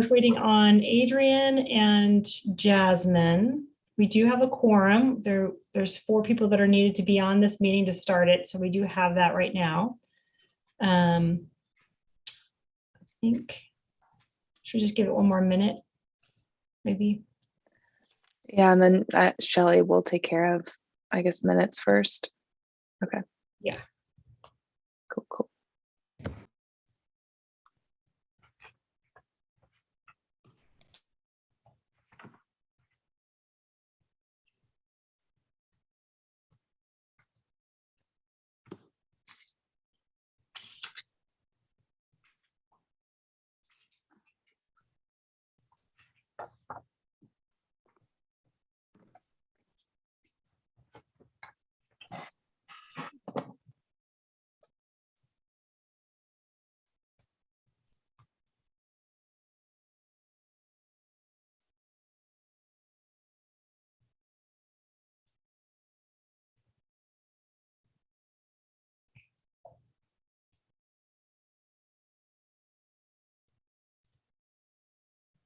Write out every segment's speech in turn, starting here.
we're waiting on Adrian and Jasmine. We do have a quorum. There's 4 people that are needed to be on this meeting to start it. So we do have that right now. I think, should we just give it one more minute? Maybe. Yeah, and then Shelley will take care of, I guess, minutes first. Okay. Yeah. Cool.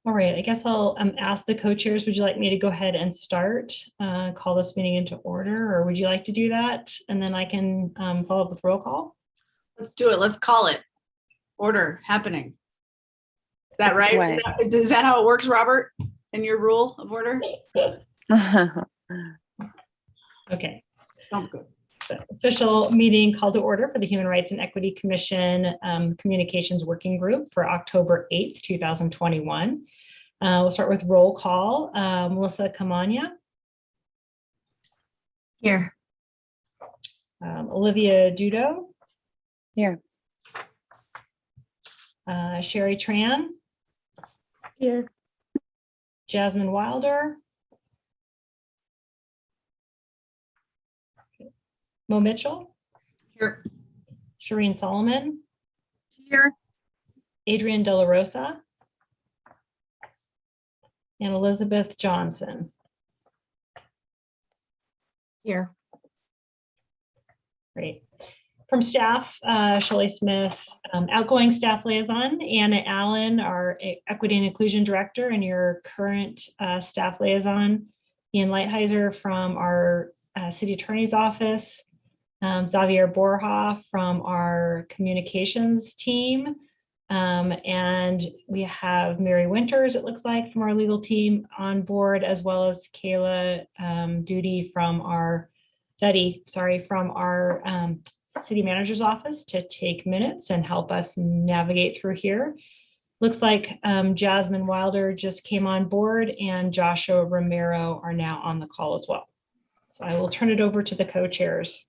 All right, I guess I'll ask the co-chairs, would you like me to go ahead and start, call this meeting into order, or would you like to do that? And then I can follow up with roll call. Let's do it. Let's call it. Order happening. Is that right? Is that how it works, Robert, in your rule of order? Okay. Sounds good. So, official meeting called to order for the Human Rights and Equity Commission Communications Working Group for October 8th, 2021. We'll start with roll call. Melissa Camania. Here. Olivia Dudo. Here. Sherry Tran. Here. Jasmine Wilder. Mo Mitchell. Here. Shireen Solomon. Here. Adrian De La Rosa. And Elizabeth Johnson. Here. Great. From staff, Shelley Smith, outgoing staff liaison, Anna Allen, our Equity and Inclusion Director, and your current staff liaison, Ian Lighthizer from our City Attorney's Office, Xavier Borja from our communications team, and we have Mary Winters, it looks like, from our legal team on board, as well as Kayla Duddy from our city manager's office to take minutes and help us navigate through here. Looks like Jasmine Wilder just came on board and Joshua Romero are now on the call as well. So I will turn it over to the co-chairs.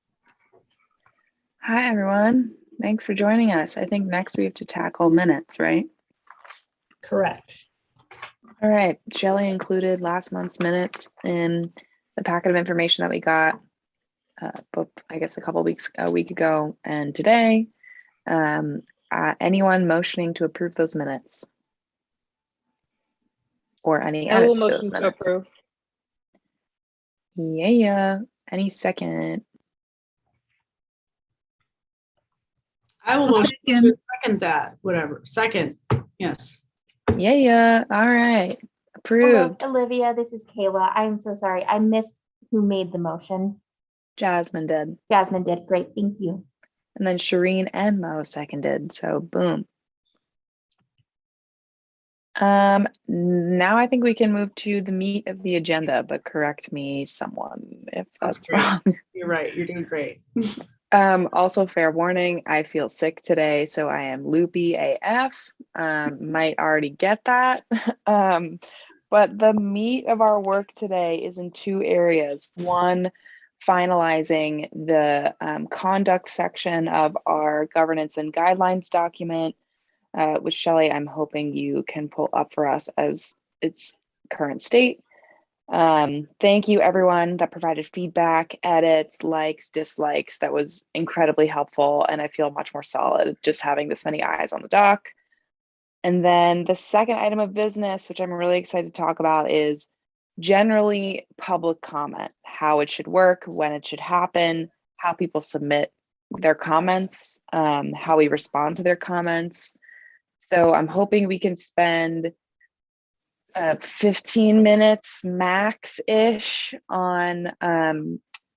Hi, everyone. Thanks for joining us. I think next we have to tackle minutes, right? Correct. All right. Shelley included last month's minutes in the packet of information that we got, both, I guess, a week ago and today. Anyone motioning to approve those minutes? Or any edits to those minutes? Approve. Yeah. Any second? I will motion to second that. Whatever. Second. Yes. Yeah. All right. Approved. Hello, Olivia, this is Kayla. I'm so sorry. I missed who made the motion. Jasmine did. Jasmine did. Great. Thank you. And then Shireen and Mo seconded. So boom. Now I think we can move to the meat of the agenda, but correct me someone if that's wrong. You're right. You're doing great. Also fair warning, I feel sick today, so I am loopy AF. Might already get that. But the meat of our work today is in 2 areas. One, finalizing the conduct section of our governance and guidelines document, which Shelley, I'm hoping you can pull up for us as its current state. Thank you everyone that provided feedback, edits, likes, dislikes. That was incredibly helpful, and I feel much more solid just having this many eyes on the doc. And then the second item of business, which I'm really excited to talk about, is generally public comment, how it should work, when it should happen, how people submit their comments, how we respond to their comments. So I'm hoping we can spend 15 minutes max-ish on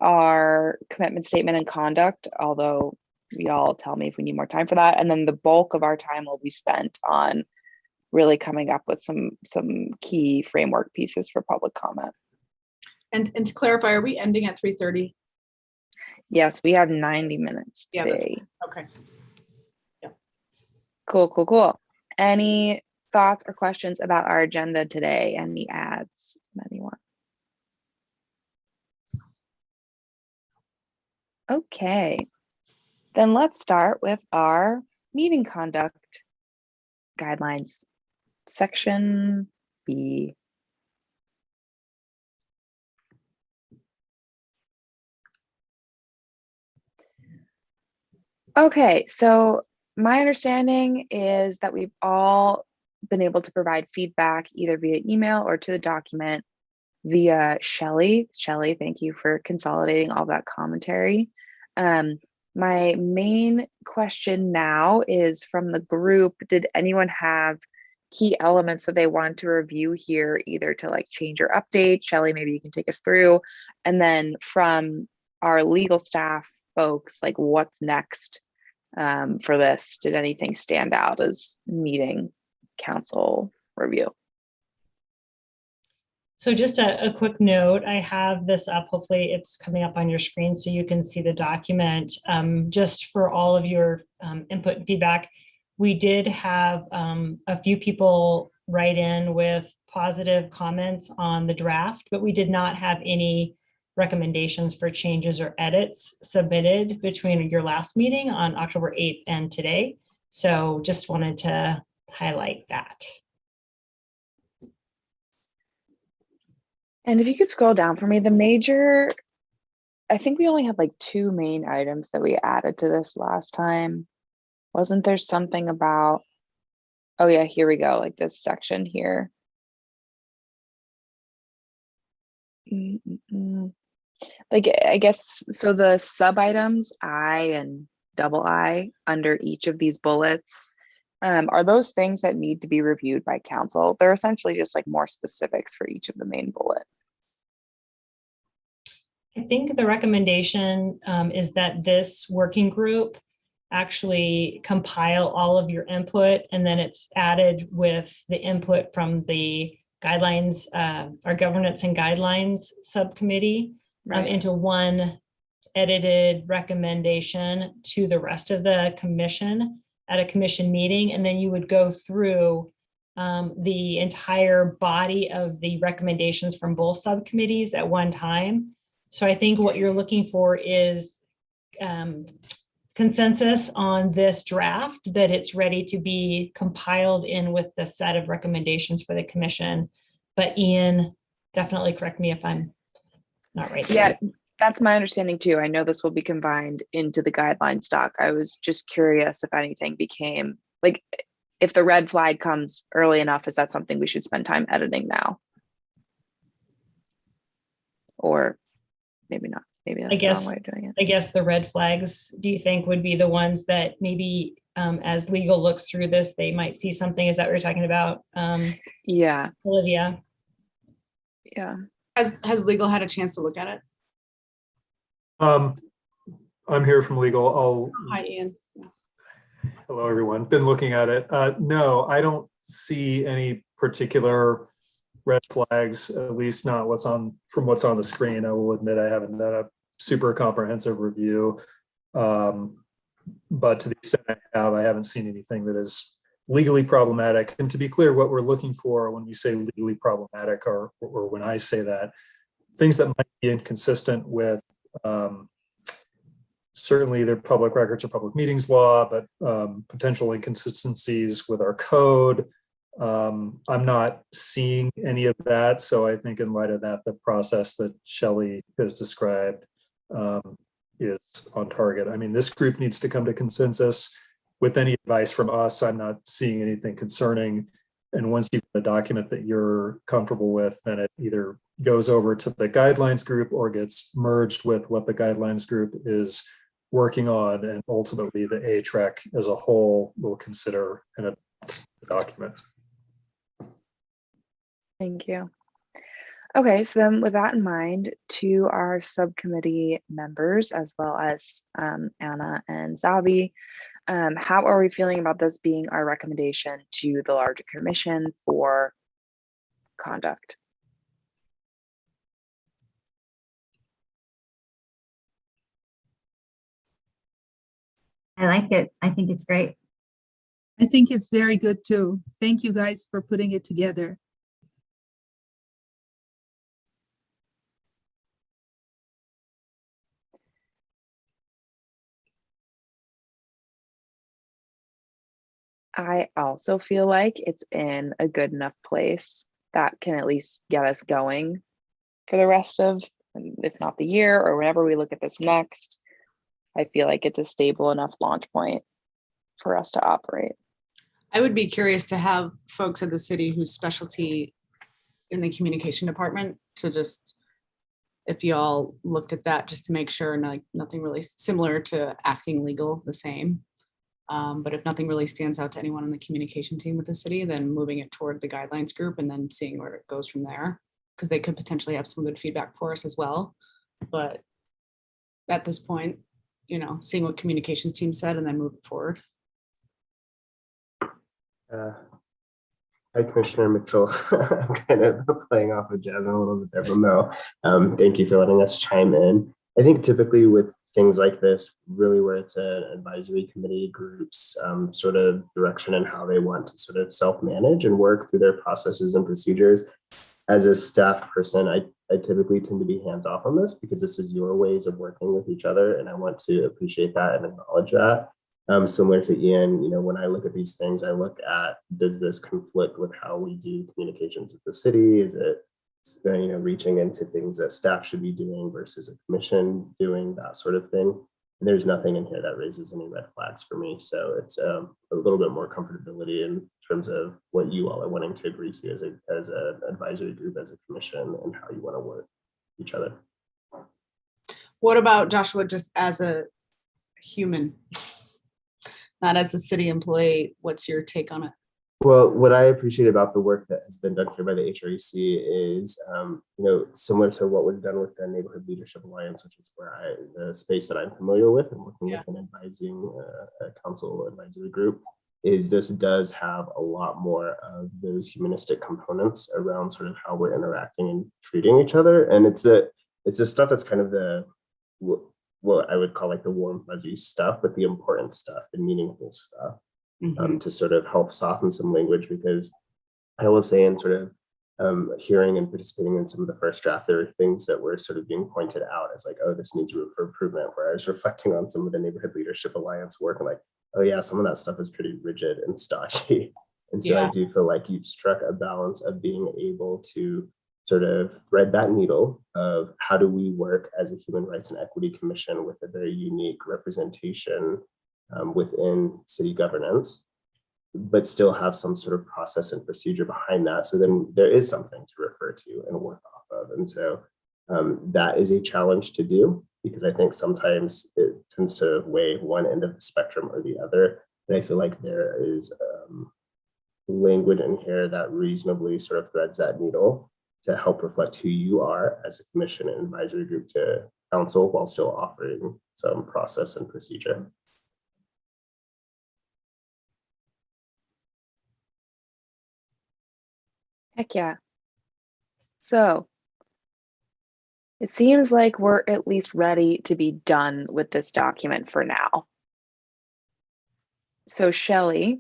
our commitment statement and conduct, although y'all tell me if we need more time for that. And then the bulk of our time will be spent on really coming up with some key framework pieces for public comment. And to clarify, are we ending at 3:30? Yes, we have 90 minutes Yeah, today. Okay. Cool. Any thoughts or questions about our agenda today? Any ads from anyone? Okay, then let's start with our meeting conduct guidelines, section B. Okay, so my understanding is that we've all been able to provide feedback either via email or to the document via Shelley. Shelley, thank you for consolidating all that commentary. My main question now is from the group, did anyone have key elements that they want to review here, either to like change or update? Shelley, maybe you can take us through. And then from our legal staff folks, like what's next for this? Did anything stand out as needing council review? So just a quick note, I have this up, hopefully it's coming up on your screen so you can see the document. Just for all of your input and feedback, we did have a few people write in with positive comments on the draft, but we did not have any recommendations for changes or edits submitted between your last meeting on October 8th and today. So just wanted to highlight that. And if you could scroll down for me, I think we only had like 2 main items that we added to this last time. Wasn't there something about, oh yeah, here we go, like this section here. Like, I guess, so the sub items, I and double I under each of these bullets, are those things that need to be reviewed by council? They're essentially just like more specifics for each of the main bullet. I think the recommendation is that this working group actually compile all of your input, and then it's added with the input from the guidelines, our governance and guidelines subcommittee, into one edited recommendation to the rest of the commission at a commission meeting. And then you would go through the entire body of the recommendations from both subcommittees at one time. So I think what you're looking for is consensus on this draft, that it's ready to be compiled in with the set of recommendations for the commission. But Ian, definitely correct me if I'm not right. Yeah, that's my understanding too. I know this will be combined into the guidelines doc. I was just curious if anything became, like, if the red flag comes early enough, is that something we should spend time editing now? Or maybe not. Maybe that's the wrong way of doing it. I guess the red flags, do you think, would be the ones that maybe as legal looks through this, they might see something? Is that what you're talking about? Yeah. Olivia? Yeah. Has legal had a chance to look at it? I'm here from legal. Hi, Ian. Hello, everyone. Been looking at it. No, I don't see any particular red flags, at least not from what's on the screen. I will admit I haven't done a super comprehensive review, but to the extent I haven't seen anything that is legally problematic. And to be clear, what we're looking for when we say legally problematic, or when I say that, things that might be inconsistent with certainly their public records or public meetings law, but potential inconsistencies with our code. I'm not seeing any of that. So I think in light of that, the process that Shelley has described is on target. I mean, this group needs to come to consensus. With any advice from us, I'm not seeing anything concerning. And once you've got a document that you're comfortable with, then it either goes over to the guidelines group or gets merged with what the guidelines group is working on. And ultimately the ATREC as a whole will consider and adopt the document. Thank you. Okay, so then with that in mind, to our subcommittee members, as well as Anna and Zabi, how are we feeling about this being our recommendation to the larger commission for conduct? I like it. I think it's great. I think it's very good too. Thank you guys for putting it together. I also feel like it's in a good enough place that can at least get us going for the rest of, if not the year or whenever we look at this next. I feel like it's a stable enough launch point for us to operate. I would be curious to have folks at the city whose specialty in the communication department to just, if y'all looked at that, just to make sure, nothing really similar to asking legal the same. But if nothing really stands out to anyone on the communication team with the city, then moving it toward the guidelines group and then seeing where it goes from there, because they could potentially have some good feedback for us as well. But at this point, seeing what communication team said and then move it forward. Hi, Commissioner Mitchell. I'm kind of playing off of Jasmine a little bit there, but no, thank you for letting us chime in. I think typically with things like this, really where it's an advisory committee groups sort of direction and how they want to sort of self-manage and work through their processes and procedures. As a staff person, I typically tend to be hands-off on this because this is your ways of working with each other, and I want to appreciate that and acknowledge that. Similar to Ian, when I look at these things, I look at, does this conflict with how we do communications at the city? Is it, reaching into things that staff should be doing versus a commission doing, that sort of thing? And there's nothing in here that raises any red flags for me. So it's a little bit more comfortability in terms of what you all are wanting to agree to as an advisory group, as a commission, and how you want to work with each other. What about Joshua, just as a human? Not as a city employee, what's your take on it? Well, what I appreciate about the work that has been done here by the HREC is, similar to what was done with the Neighborhood Leadership Alliance, which is where the space that I'm familiar with and working with an advising council advisory group, is this does have a lot more of those humanistic components around sort of how we're interacting and treating each other. And it's the stuff that's kind of what I would call like the warm fuzzy stuff, but the important stuff, the meaningful stuff, to sort of help soften some language. Because I will say, in sort of hearing and participating in some of the first draft, there are things that were sort of being pointed out as like, oh, this needs room for improvement, where I was reflecting on some of the Neighborhood Leadership Alliance work and like, oh yeah, some of that stuff is pretty rigid and stodgy. And so I do feel like you've struck a balance of being able to sort of thread that needle of how do we work as a Human Rights and Equity Commission with a very unique representation within city governance, but still have some sort of process and procedure behind that. So then there is something to refer to and work off of. And so that is a challenge to do, because I think sometimes it tends to weigh one end of the spectrum or the other. And I feel like there is language in here that reasonably sort of threads that needle to help reflect who you are as a commission and advisory group to council, while still offering some process and procedure. Heck yeah. So it seems like we're at least ready to be done with this document for now. So Shelley,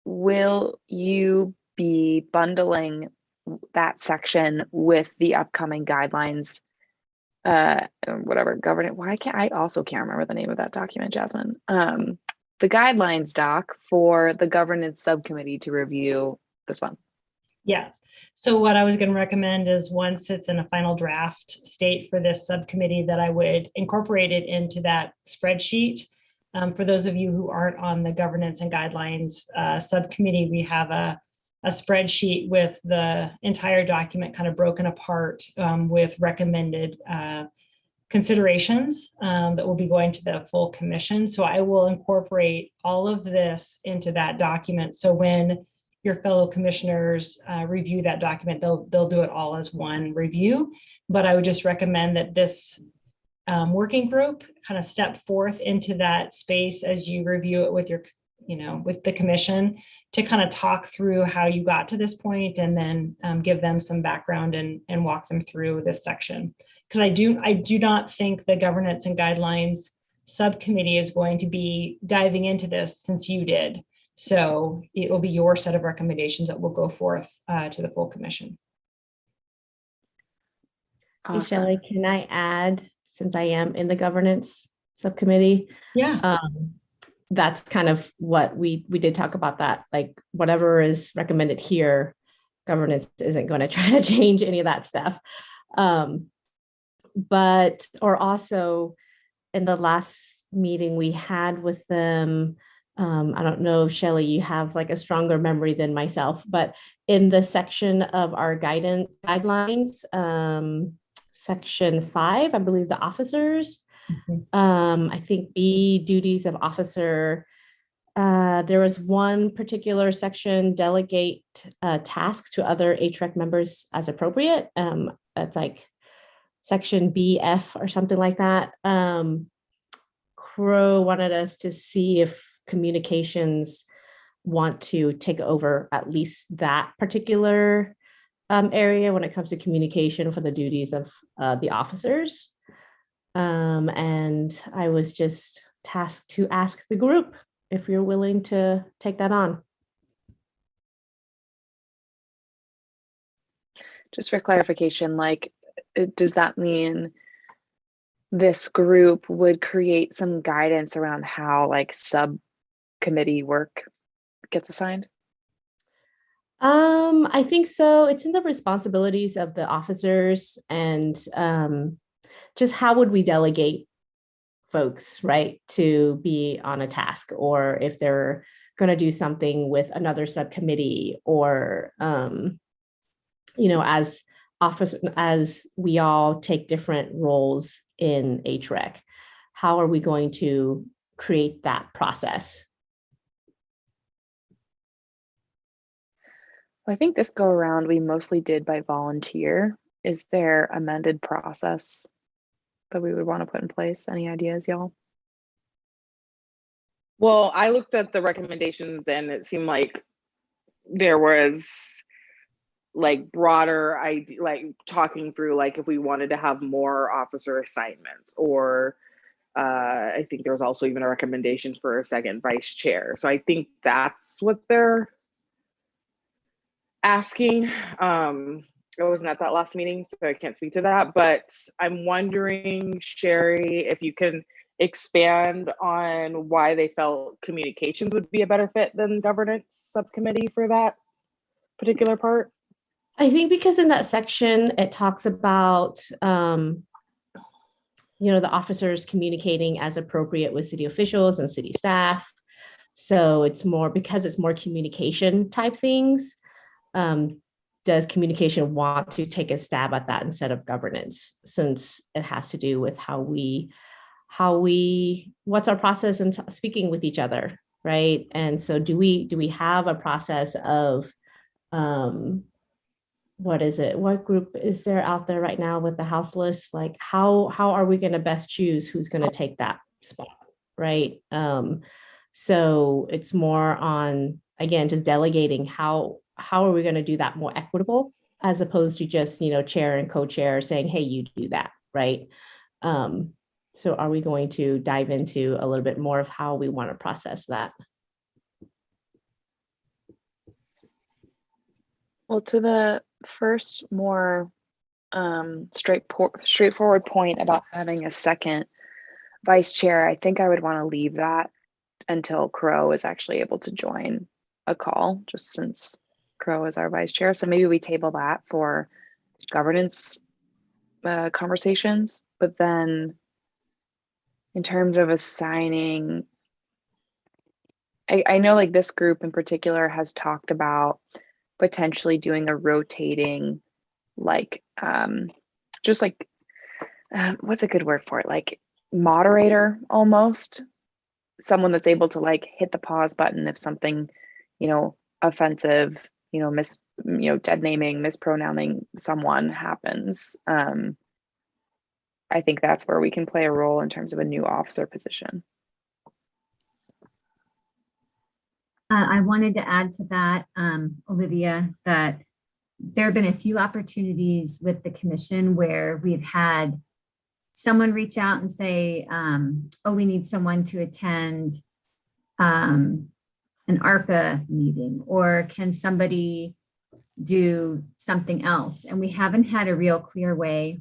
will you be bundling that section with the upcoming guidelines, whatever governance? I also can't remember the name of that document, Jasmine. The guidelines doc for the governance subcommittee to review this one. Yes. So what I was going to recommend is, once it's in a final draft state for this subcommittee, that I would incorporate it into that spreadsheet. For those of you who aren't on the governance and guidelines subcommittee, we have a spreadsheet with the entire document kind of broken apart with recommended considerations that will be going to the full commission. So I will incorporate all of this into that document. So when your fellow commissioners review that document, they'll do it all as one review. But I would just recommend that this working group kind of step forth into that space as you review it with your, with the commission, to kind of talk through how you got to this point, and then give them some background and walk them through this section. Because I do not think the governance and guidelines subcommittee is going to be diving into this since you did. So it will be your set of recommendations that will go forth to the full commission. Hey, Shelley, can I add, since I am in the governance subcommittee? Yeah. That's kind of what we did talk about, that, like whatever is recommended here, governance isn't going to try to change any of that stuff. But, or also in the last meeting we had with them, I don't know, Shelley, you have like a stronger memory than myself, but in the section of our guidelines, section 5, I believe the officers, I think B, duties of officer, there was one particular section, delegate tasks to other HREC members as appropriate. It's like section BF or something like that. Crow wanted us to see if communications want to take over at least that particular area when it comes to communication for the duties of the officers. And I was just tasked to ask the group if you're willing to take that on. Just for clarification, like, does that mean this group would create some guidance around how like subcommittee work gets assigned? I think so. It's in the responsibilities of the officers, and just how would we delegate folks, right, to be on a task, or if they're going to do something with another subcommittee, or as office, as we all take different roles in HREC, how are we going to create that process? I think this go around we mostly did by volunteer. Is there amended process that we would want to put in place? Any ideas, y'all? Well, I looked at the recommendations and it seemed like there was like broader idea, like talking through like if we wanted to have more officer assignments, or I think there was also even a recommendation for a second vice chair. So I think that's what they're asking. I wasn't at that last meeting, so I can't speak to that, but I'm wondering, Sherry, if you can expand on why they felt communications would be a better fit than governance subcommittee for that particular part. I think because in that section, it talks about, the officers communicating as appropriate with city officials and city staff. So it's more, because it's more communication type things. Does communication want to take a stab at that instead of governance, since it has to do with how we, what's our process in speaking with each other, right? And so do we have a process of, what is it? What group is there out there right now with the House list? Like how are we going to best choose who's going to take that spot, right? So it's more on, again, just delegating how are we going to do that more equitable, as opposed to just, chair and co-chair saying, hey, you do that, right? So are we going to dive into a little bit more of how we want to process that? Well, to the first more straightforward point about having a second vice chair, I think I would want to leave that until Crow is actually able to join a call, just since Crow is our vice chair. So maybe we table that for governance conversations. But then in terms of assigning, I know like this group in particular has talked about potentially doing a rotating, like just like what's a good word for it, like moderator, almost someone that's able to like hit the pause button if something offensive, dead naming, mispronouncing someone happens, I think that's where we can play a role in terms of a new officer position. I wanted to add to that, Olivia, that there have been a few opportunities with the commission where we've had someone reach out and say, oh, we need someone to attend an ARPA meeting, or can somebody do something else? And we haven't had a real clear way,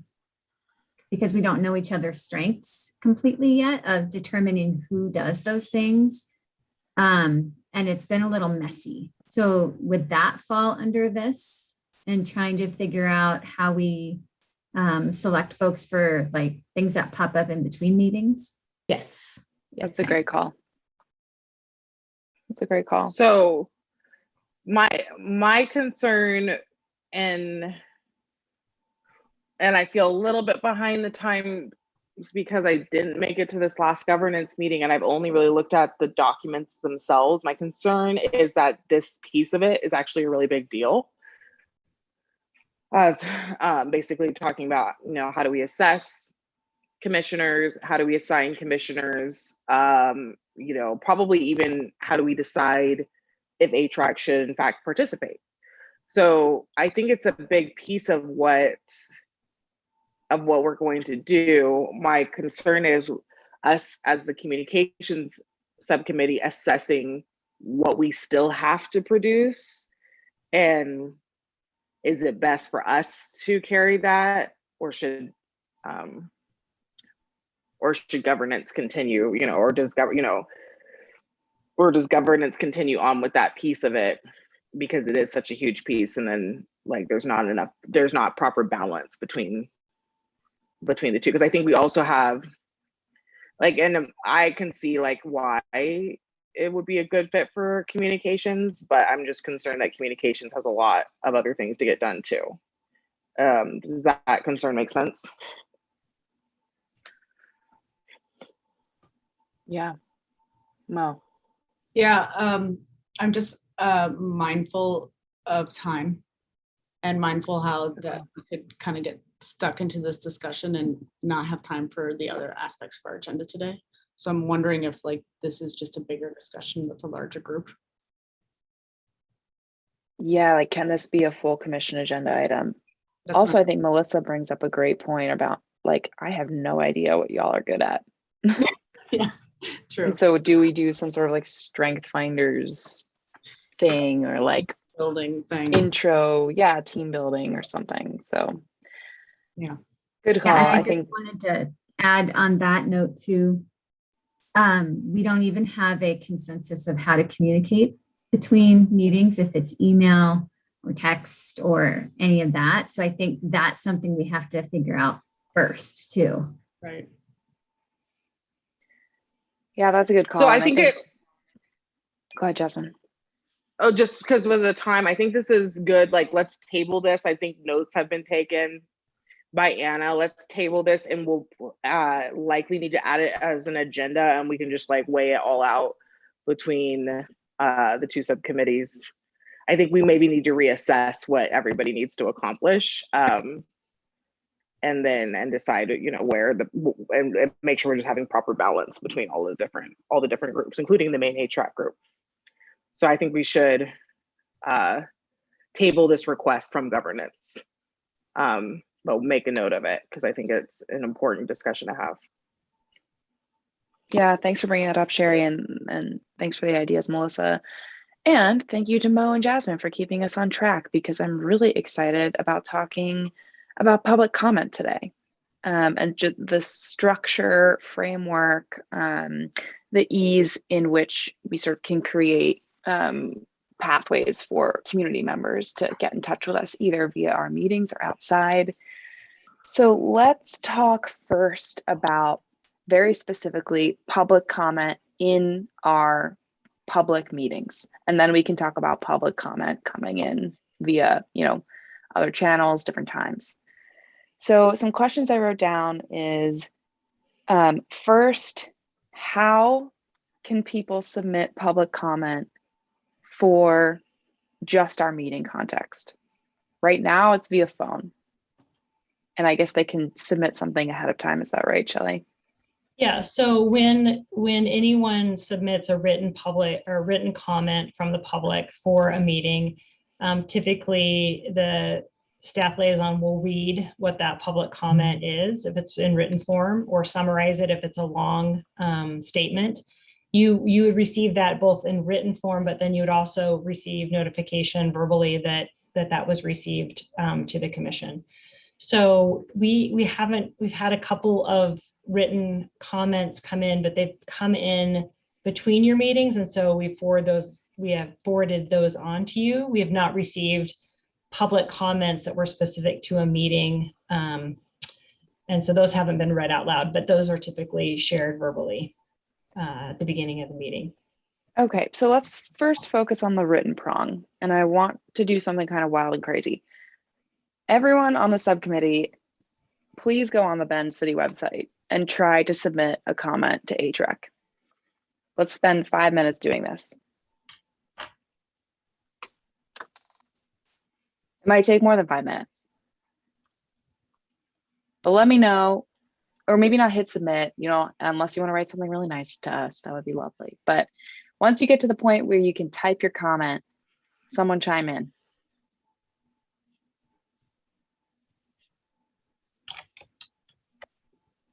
because we don't know each other's strengths completely yet, of determining who does those things. And it's been a little messy. So would that fall under this, and trying to figure out how we select folks for like things that pop up in between meetings? Yes. That's a great call. It's a great call. So my concern, and I feel a little bit behind the times because I didn't make it to this last governance meeting and I've only really looked at the documents themselves. My concern is that this piece of it is actually a really big deal. As basically talking about, how do we assess commissioners? How do we assign commissioners? Probably even how do we decide if HRAC should in fact participate? So I think it's a big piece of what we're going to do. My concern is us as the communications subcommittee assessing what we still have to produce, and is it best for us to carry that, or should governance continue, or does governance continue on with that piece of it, because it is such a huge piece, and then like there's not proper balance between the two, because I think we also have and I can see why it would be a good fit for communications, but I'm just concerned that communications has a lot of other things to get done too. Does that concern make sense? Yeah. Mo. Yeah, I'm just mindful of time, and mindful how that we could kind of get stuck into this discussion and not have time for the other aspects of our agenda today. So I'm wondering if this is just a bigger discussion with a larger group. Yeah, can this be a full commission agenda item? That's Also, I think Melissa brings up a great point about I have no idea what y'all are good at. Yeah, true. And so do we do some sort of strength finders thing, or building thing, intro, team building or something? So yeah, good call. Yeah, I I just think wanted to add on that note too. We don't even have a consensus of how to communicate between meetings, if it's email or text or any of that. So I think that's something we have to figure out first too. right. Yeah, that's a good call. So I think go ahead, Jasmine. Oh, just because of the time, I think this is good. Let's table this. I think notes have been taken by Anna. Let's table this, and we'll likely need to add it as an agenda, and we can just weigh it all out between the two subcommittees. I think we maybe need to reassess what everybody needs to accomplish, and decide where and make sure we're just having proper balance between all the different groups, including the main HRAC group. So I think we should table this request from governance, but make a note of it, because I think it's an important discussion to have. Yeah, thanks for bringing that up, Sherry, and thanks for the ideas, Melissa. And thank you to Mo and Jasmine for keeping us on track, because I'm really excited about talking about public comment today, and just the structure, framework, the ease in which we sort of can create pathways for community members to get in touch with us, either via our meetings or outside. So let's talk first about, very specifically, public comment in our public meetings, and then we can talk about public comment coming in via other channels, different times. So some questions I wrote down is, first, how can people submit public comment for just our meeting context. Right now it's via phone. And I guess they can submit something ahead of time. Is that right, Shelley? Yeah, so when anyone submits a written comment from the public for a meeting, typically the staff liaison will read what that public comment is, if it's in written form, or summarize it if it's a long statement. You would receive that both in written form, but then you would also receive notification verbally that was received to the commission. So we've had a couple of written comments come in, but they've come in between your meetings. And so we have forwarded those on to you. We have not received public comments that were specific to a meeting. And so those haven't been read out loud, but those are typically shared verbally at the beginning of the meeting. Okay, so let's first focus on the written prong. And I want to do something kind of wild and crazy. Everyone on the subcommittee, please go on the Bend City website and try to submit a comment to HREC. Let's spend 5 minutes doing this. It might take more than 5 minutes. But let me know, or maybe not hit submit, unless you want to write something really nice to us, that would be lovely. But once you get to the point where you can type your comment, someone chime in.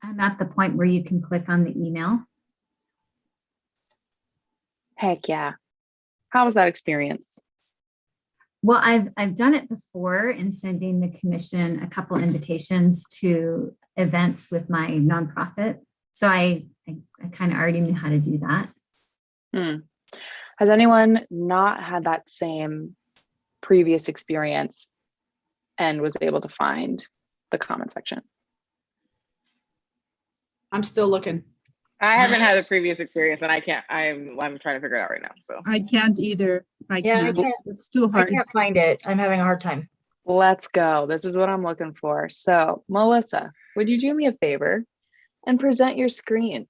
I'm at the point where you can click on the email. Heck yeah. How was that experience? Well, I've done it before in sending the commission a couple invitations to events with my nonprofit. So I kind of already knew how to do that. Has anyone not had that same previous experience and was able to find the comment section? I'm still looking. I haven't had a previous experience and I can't, I'm trying to figure it out right now. So I can't either. I Yeah, can't. It's too I hard. can't find it. I'm having a hard time. Let's go. This is what I'm looking for. So Melissa, would you do me a favor and present your screen?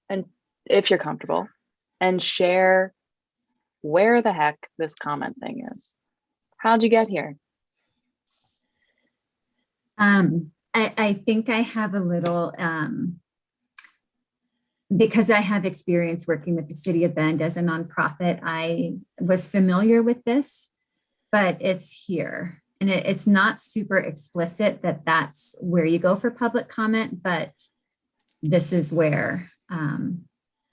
And if you're comfortable, and share where the heck this comment thing is. How'd you get here? I think I have a little, because I have experience working with the City of Bend as a nonprofit, I was familiar with this, but it's here. And it's not super explicit that that's where you go for public comment, but this is where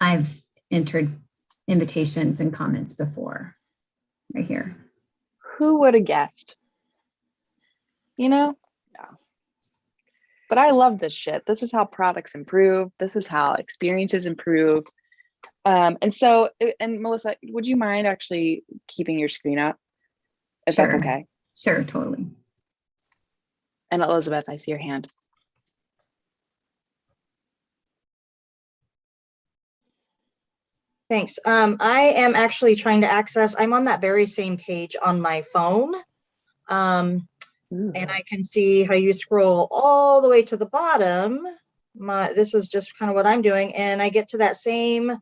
I've entered invitations and comments before, right here. Who would have guessed? No. But I love this shit. This is how products improve. This is how experiences improve. And Melissa, would you mind actually keeping your screen up? If that's okay. Sure, totally. And Elizabeth, I see your hand. Thanks. I am actually trying to access, I'm on that very same page on my phone. And I can see how you scroll all the way to the bottom. This is just kind of what I'm doing. And I get to that same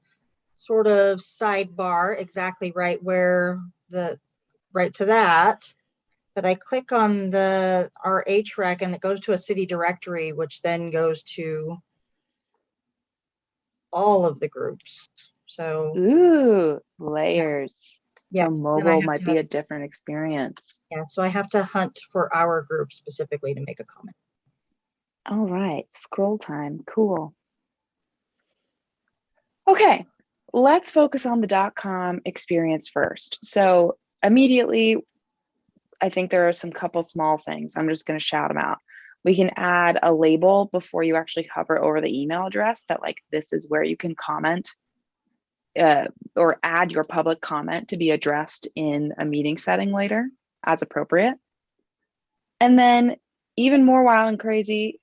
sort of sidebar, exactly right where right to that. But I click on our HREC and it goes to a city directory, which then goes to all of the groups. So, ooh, layers. Yeah. So mobile might be a different experience. Yeah, so I have to hunt for our group specifically to make a comment. All right, scroll time, cool. Okay, let's focus on the .com experience first. So immediately, I think there are some couple small things. I'm just going to shout them out. We can add a label before you actually hover over the email address that this is where you can comment or add your public comment to be addressed in a meeting setting later as appropriate. And then even more wild and crazy,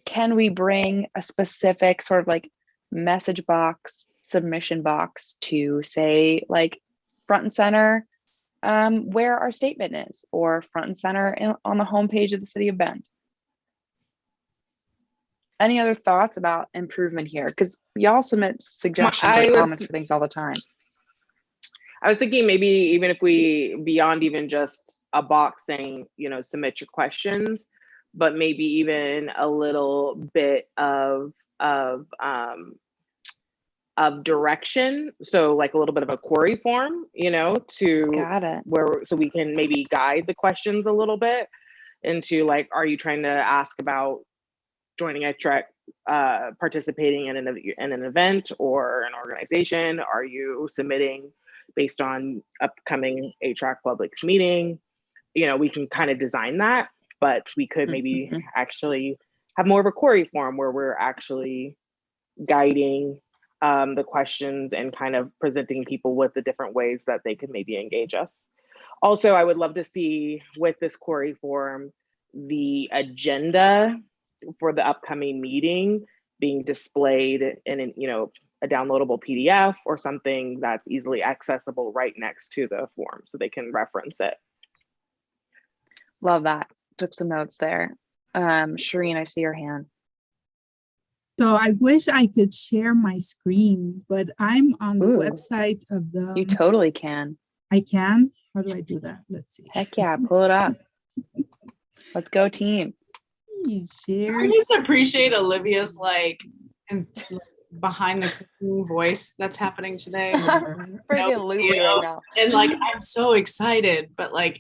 can we bring a specific sort of message box, submission box to say front and center where our statement is, or front and center on the homepage of the City of Bend? Any other thoughts about improvement here? Because y'all submit suggestions or comments for things all the time. I was thinking maybe even if we, beyond even just a box saying, submit your questions, but maybe even a little bit of direction. So like a little bit of a query form, to Got it. so we can maybe guide the questions a little bit into like, are you trying to ask about joining a track, participating in an event or an organization? Are you submitting based on upcoming ATRAC Publics meeting? We can kind of design that, but we could maybe actually have more of a query form where we're actually guiding the questions and kind of presenting people with the different ways that they could maybe engage us. Also, I would love to see with this query form, the agenda for the upcoming meeting being displayed in a downloadable PDF or something that's easily accessible right next to the form so they can reference it. Love that. Took some notes there. Shireen, I see your hand. So I wish I could share my screen, but I'm on the Ooh. website of the. You totally can. I can? How do I do that? Let's see. Heck yeah, pull it up. Let's go team. Share. I just appreciate Olivia's behind the curtain voice that's happening today. Freaking loopy right now. And I'm so excited, but I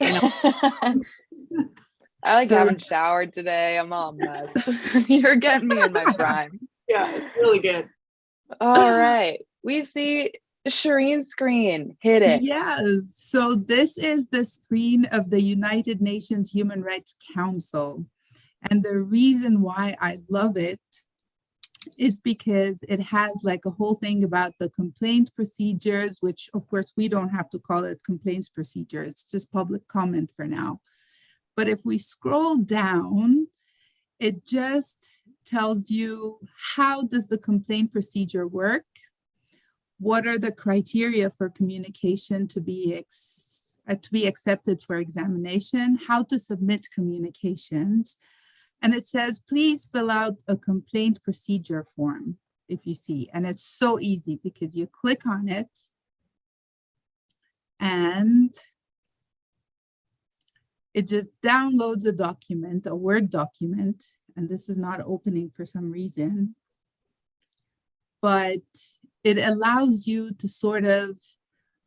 haven't showered today. I'm all mess. You're getting me in my prime. Yeah, it's really good. All right. We see Shireen's screen. Hit it. Yes. So this is the screen of the United Nations Human Rights Council. And the reason why I love it is because it has a whole thing about the complaint procedures, which of course we don't have to call it complaints procedure. It's just public comment for now. But if we scroll down, it just tells you how does the complaint procedure work? What are the criteria for communication to be accepted for examination? How to submit communications? And it says, please fill out a complaint procedure form, if you see. And it's so easy because you click on it and it just downloads a document, a Word document. And this is not opening for some reason. But it allows you to sort of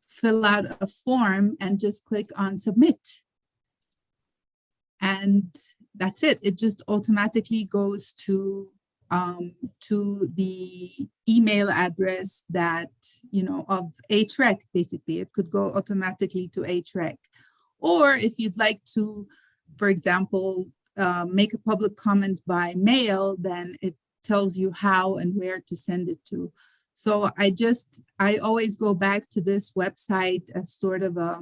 fill out a form and just click on submit. And that's it. It just automatically goes to the email address that, of ATREC, basically. It could go automatically to ATREC. Or if you'd like to, for example, make a public comment by mail, then it tells you how and where to send it to. So I always go back to this website as sort of a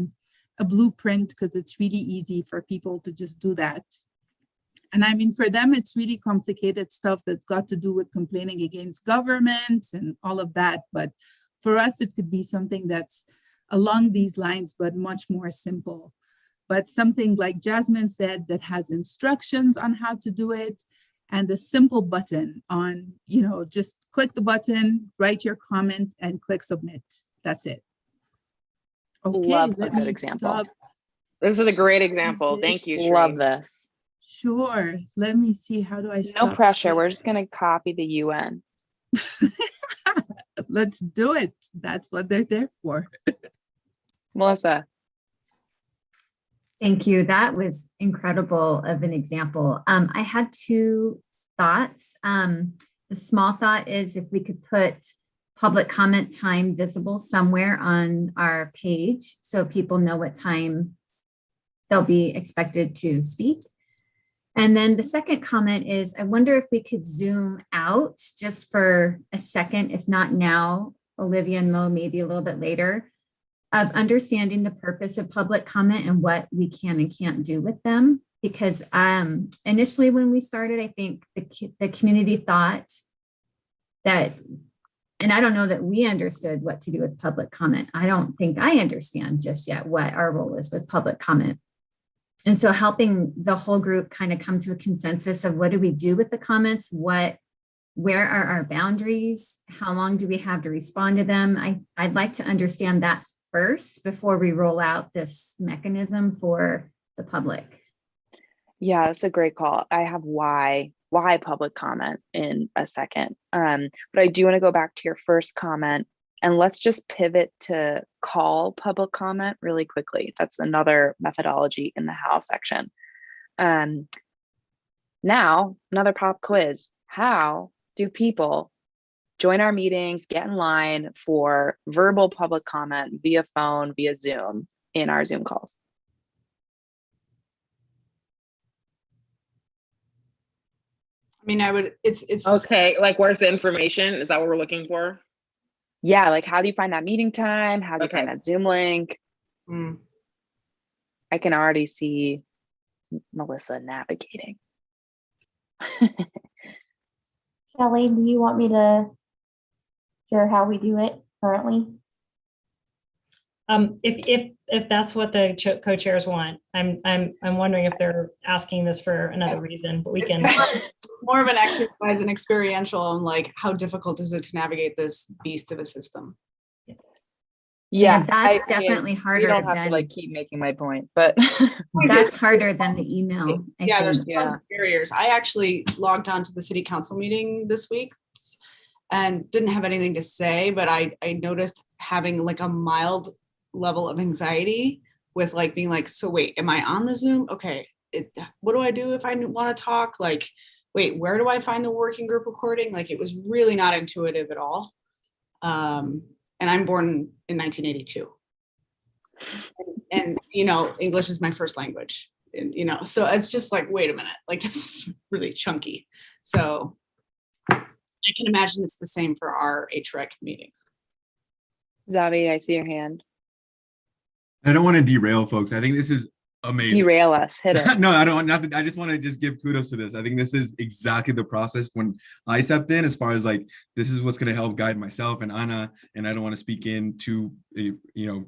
blueprint because it's really easy for people to just do that. And I mean, for them, it's really complicated stuff that's got to do with complaining against governments and all of that. But for us, it could be something that's along these lines, but much more simple. But something like Jasmine said that has instructions on how to do it and a simple button on, just click the button, write your comment and click submit. That's it. Okay, Love a good example. This is a great example. Thank you, Shireen. Love this. Sure. Let me see. How do I stop? No pressure. We're just going to copy the UN. Let's do it. That's what they're there for. Melissa. Thank you. That was incredible of an example. I had two thoughts. The small thought is if we could put public comment time visible somewhere on our page so people know what time they'll be expected to speak. And then the second comment is, I wonder if we could zoom out just for a second, if not now, Olivia and Mo, maybe a little bit later, of understanding the purpose of public comment and what we can and can't do with them. Because initially when we started, I think the community thought that, and I don't know that we understood what to do with public comment. I don't think I understand just yet what our role is with public comment. And so helping the whole group kind of come to a consensus of what do we do with the comments? Where are our boundaries? How long do we have to respond to them? I'd like to understand that first before we roll out this mechanism for the public. Yeah, that's a great call. I have why public comment in a second. But I do want to go back to your first comment, and let's just pivot to call public comment really quickly. That's another methodology in the how section. Now, another pop quiz. How do people join our meetings, get in line for verbal public comment via phone, via Zoom in our Zoom calls? I mean, it's Okay, like where's the information? Is that what we're looking for? Yeah, like how do you find that meeting time? How do you find Okay. that Zoom link? Mm. I can already see Melissa navigating. Kelly, do you want me to share how we do it currently? If that's what the co-chairs want, I'm wondering if they're asking this for another reason, but we It's can. more of an exercise and experiential on like how difficult is it to navigate this beast of a system. Yeah, that's I mean, definitely harder you don't have to than like keep making my point, but that's harder than the email. I Yeah, think. there's tons of barriers. I actually logged on to the city council meeting this week and didn't have anything to say, but I noticed having like a mild level of anxiety with like being like, so wait, am I on the Zoom? Okay, what do I do if I want to talk? Like, wait, where do I find the working group recording? Like, it was really not intuitive at all. And I'm born in 1982. And, you know, English is my first language. And, you know, so it's just like, wait a minute, like this is really chunky. So I can imagine it's the same for our HREC meetings. Zavi, I see your hand. I don't want to derail folks. I think this is amazing. Derail us, hit it. No, I don't want nothing. I just want to just give kudos to this. I think this is exactly the process when I stepped in, as far as like, this is what's going to help guide myself and Anna, and I don't want to speak in too,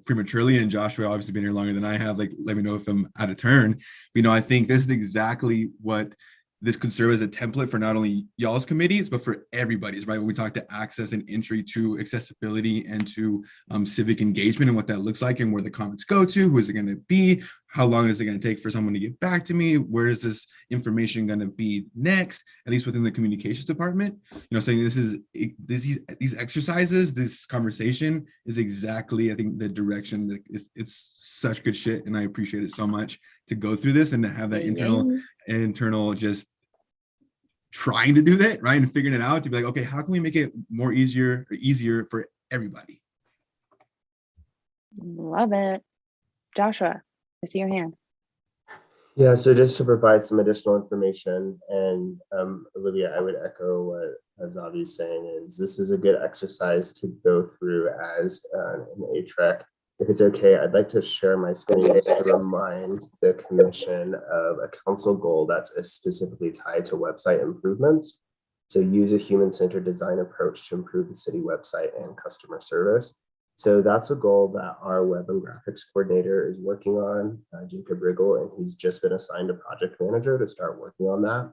prematurely. And Joshua obviously been here longer than I have, like, let me know if I'm out of turn. I think this is exactly what this could serve as a template for not only y'all's committees, but for everybody's, right? When we talk to access and entry to accessibility and to civic engagement and what that looks like and where the comments go to, who is it going to be? How long is it going to take for someone to get back to me? Where is this information going to be next, at least within the communications department? Saying these exercises, this conversation is exactly, I think, the direction that it's such good shit. And I appreciate it so much to go through this and to have that internal just trying to do that, right? And figuring it out to be like, okay, how can we make it easier for everybody? Love it. Joshua, I see your hand. Yeah, so just to provide some additional information, and Olivia, I would echo what Zavi is saying, is this is a good exercise to go through as an HREC. If it's okay, I'd like to share my screen to remind the commission of a council goal that's specifically tied to website improvements. So use a human-centered design approach to improve the city website and customer service. So that's a goal that our web and graphics coordinator is working on, Jacob Riggle, and he's just been assigned a project manager to start working on that.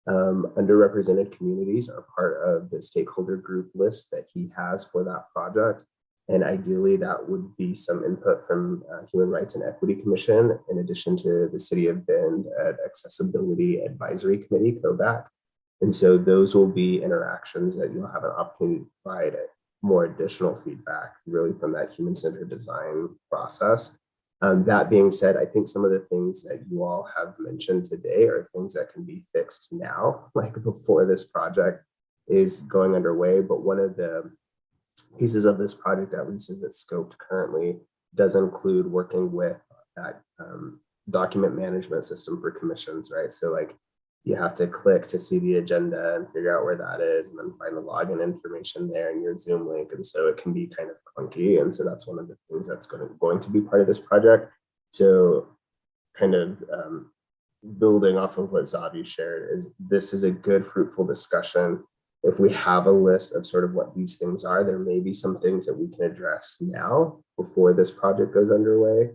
Underrepresented communities are part of the stakeholder group list that he has for that project. And ideally, that would be some input from Human Rights and Equity Commission, in addition to the City of Bend Accessibility Advisory Committee, COBAC. And so those will be interactions that you'll have an opportunity to provide more additional feedback, really, from that human-centered design process. That being said, I think some of the things that you all have mentioned today are things that can be fixed now, like before this project is going underway. But one of the pieces of this project, at least as it's scoped currently, does include working with that document management system for commissions, right? So like you have to click to see the agenda and figure out where that is, and then find the login information there in your Zoom link. And so it can be kind of clunky. And so that's one of the things that's going to be part of this project. So kind of building off of what Zavi shared, is this is a good, fruitful discussion. If we have a list of sort of what these things are, there may be some things that we can address now before this project goes underway.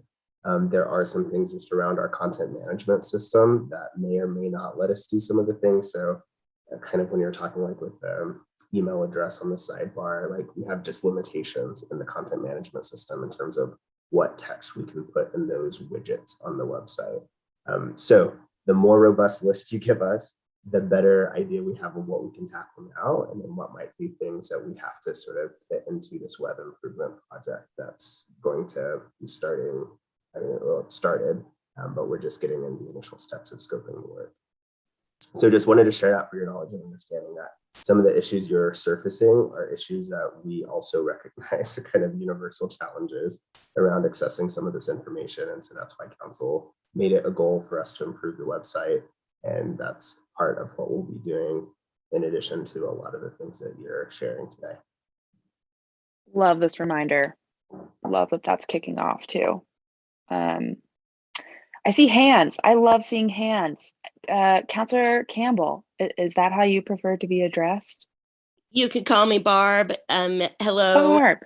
There are some things just around our content management system that may or may not let us do some of the things. So kind of when you're talking like with email address on the sidebar. Like we have just limitations in the content management system in terms of what text we can put in those widgets on the website. So the more robust list you give us, the better idea we have of what we can tackle now, and then what might be things that we have to sort of fit into this web improvement project that's going to be starting. I mean, well, it started, but we're just getting in the initial steps of scoping the work. So just wanted to share that for your knowledge and understanding that some of the issues you're surfacing are issues that we also recognize are kind of universal challenges around accessing some of this information. And so that's why council made it a goal for us to improve the website. And that's part of what we'll be doing in addition to a lot of the things that you're sharing today. Love this reminder. Love that that's kicking off too. I see hands. I love seeing hands. Councilor Campbell, is that how you prefer to be addressed? You could call me Barb. Hello. Barb.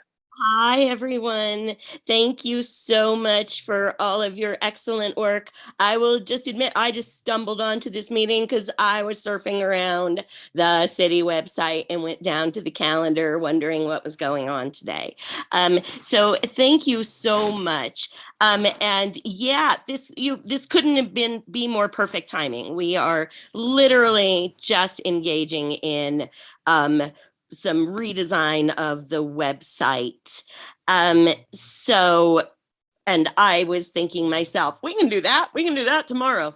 Hi, everyone. Thank you so much for all of your excellent work. I will just admit, I just stumbled onto this meeting because I was surfing around the city website and went down to the calendar wondering what was going on today. So thank you so much. And yeah, this couldn't have be more perfect timing. We are literally just engaging in some redesign of the website. And I was thinking myself, we can do that tomorrow.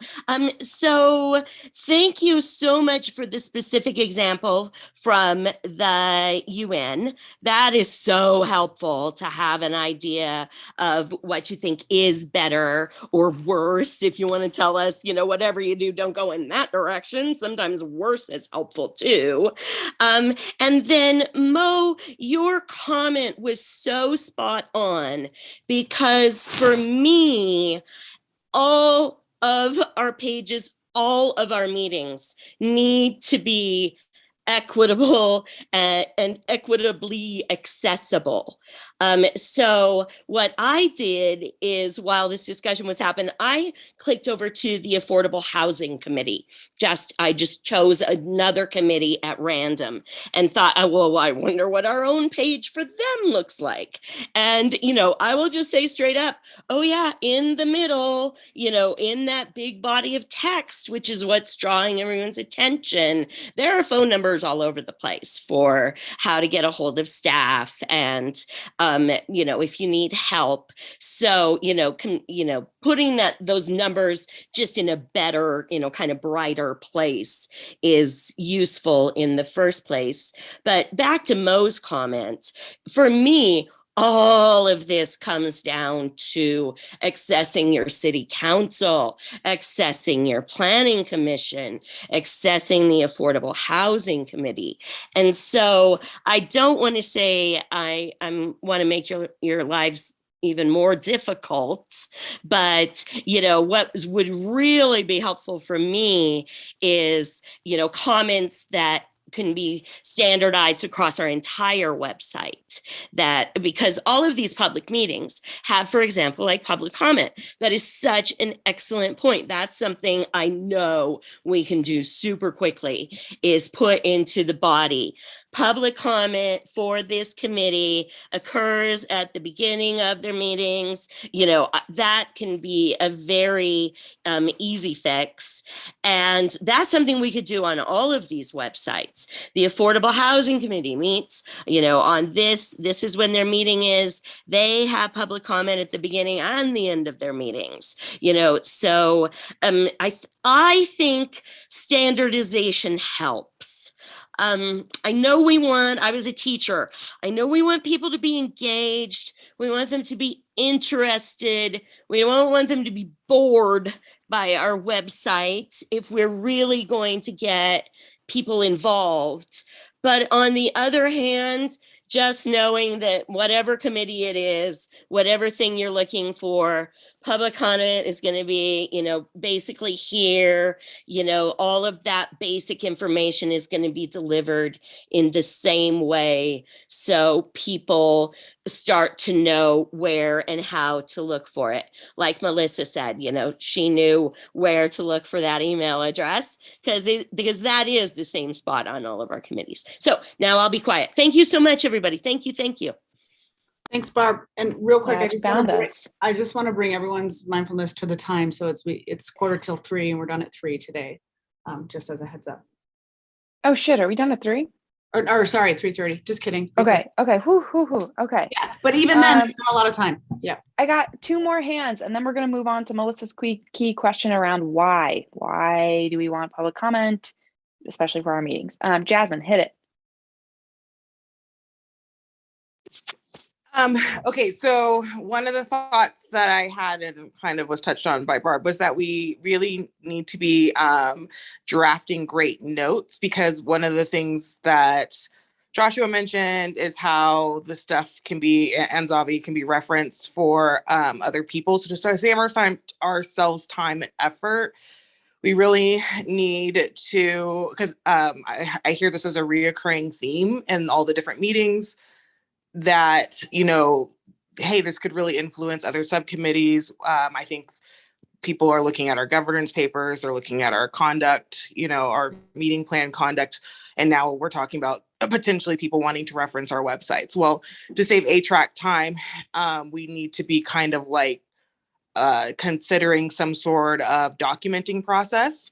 So thank you so much for the specific example from the UN. That is so helpful to have an idea of what you think is better or worse. If you want to tell us, whatever you do, don't go in that direction. Sometimes worse is helpful too. And then Mo, your comment was so spot on, because for me, all of our pages, all of our meetings need to be equitable and equitably accessible. So what I did is, while this discussion was happening, I clicked over to the Affordable Housing Committee. I just chose another committee at random and thought, well, I wonder what our own page for them looks like. And, I will just say straight up, oh yeah, in the middle, in that big body of text, which is what's drawing everyone's attention, there are phone numbers all over the place for how to get a hold of staff and, if you need help. So, putting those numbers just in a better, kind of brighter place is useful in the first place. But back to Mo's comment, for me, all of this comes down to accessing your city council, accessing your planning commission, accessing the Affordable Housing Committee. And so I don't want to say I want to make your lives even more difficult, but what would really be helpful for me is comments that can be standardized across our entire website, because all of these public meetings have, for example, like public comment. That is such an excellent point. That's something I know we can do super quickly, is put into the body. Public comment for this committee occurs at the beginning of their meetings. That can be a very easy fix. And that's something we could do on all of these websites. The Affordable Housing Committee meets, on this is when their meeting is. They have public comment at the beginning and the end of their meetings, so I think standardization helps. I know I was a teacher. I know we want people to be engaged. We want them to be interested. We don't want them to be bored by our website if we're really going to get people involved. But on the other hand, just knowing that whatever committee it is, whatever thing you're looking for, public comment is going to be, basically here, all of that basic information is going to be delivered in the same way. So people start to know where and how to look for it. Like Melissa said, she knew where to look for that email address because that is the same spot on all of our committees. So now I'll be quiet. Thank you so much, everybody. Thank you. Thank you. Thanks, Barb. And real quick, Glad I just want to bring everyone's mindfulness to the time. So it's 3:15 and we're done at 3 today, just as a heads up. Oh shit, are we done at 3? Or sorry, 3:30. Just kidding. Okay. Okay. Yeah, but even then, there's not a lot of time. Yeah. I got 2 more hands, and then we're going to move on to Melissa's key question around why. Why do we want public comment, especially for our meetings? Jasmine, hit it. Okay, so one of the thoughts that I had and kind of was touched on by Barb was that we really need to be drafting great notes, because one of the things that Joshua mentioned is how the stuff can be, and Zavi can be referenced for other people. So just to save ourselves time and effort, we really need to, because I hear this as a reoccurring theme in all the different meetings, that, hey, this could really influence other subcommittees. I think people are looking at our governance papers, they're looking at our conduct, our meeting plan conduct, and now we're talking about potentially people wanting to reference our websites. Well, to save HRAC time, we need to be kind of like considering some sort of documenting process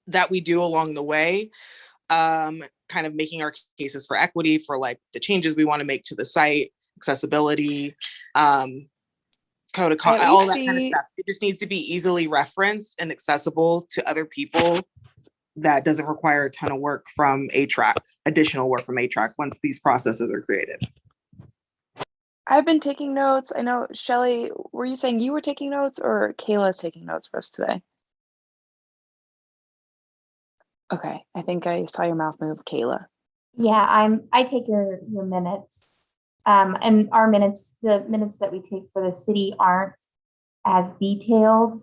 that we do along the way. Kind of making our cases for equity, for like the changes we want to make to the site, accessibility, code of conduct, all that kind of stuff. It just needs to be easily referenced and accessible to other people. That doesn't require a ton of work from HRAC, additional work from HRAC once these processes are created. I've been taking notes. I know, Shelly, were you saying you were taking notes, or Kayla's taking notes for us today? Okay, I think I saw your mouth move, Kayla. Yeah, I take your minutes. And our minutes, the minutes that we take for the city aren't as detailed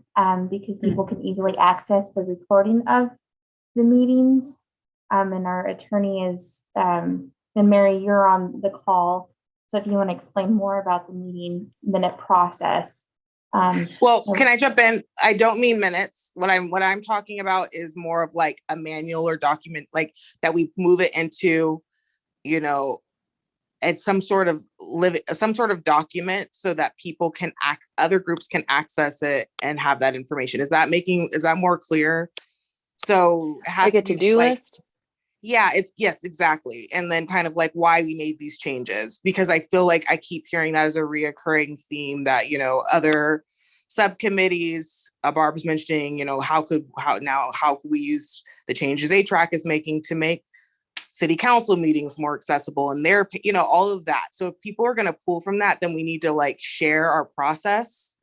because people can easily access the recording of the meetings. And our attorney is, and Mary, you're on the call. So if you want to explain more about the meeting minute process. Well, can I jump in? I don't mean minutes. What I'm talking about is more of like a manual or document, like that we move it into, it's some sort of document so that people can other groups can access it and have that information. Is that more clear? So it has like a to-do list? Yeah, yes, exactly. And then kind of like why we made these changes, because I feel like I keep hearing that as a reoccurring theme that, other subcommittees, Barb's mentioning, how could we use the changes HRAC is making to make city council meetings more accessible, and their, all of that. So if people are going to pull from that, then we need to like share our process.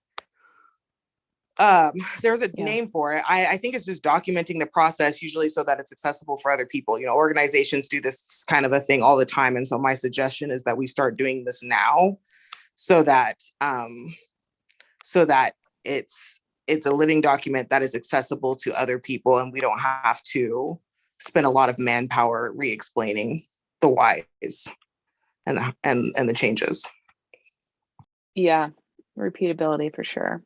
There's a name for it. I think it's just documenting the process, usually so that it's accessible for other people. Organizations do this kind of a thing all the time. And so my suggestion is that we start doing this now so that it's a living document that is accessible to other people, and we don't have to spend a lot of manpower re-explaining the whys and the changes. Yeah, repeatability for sure.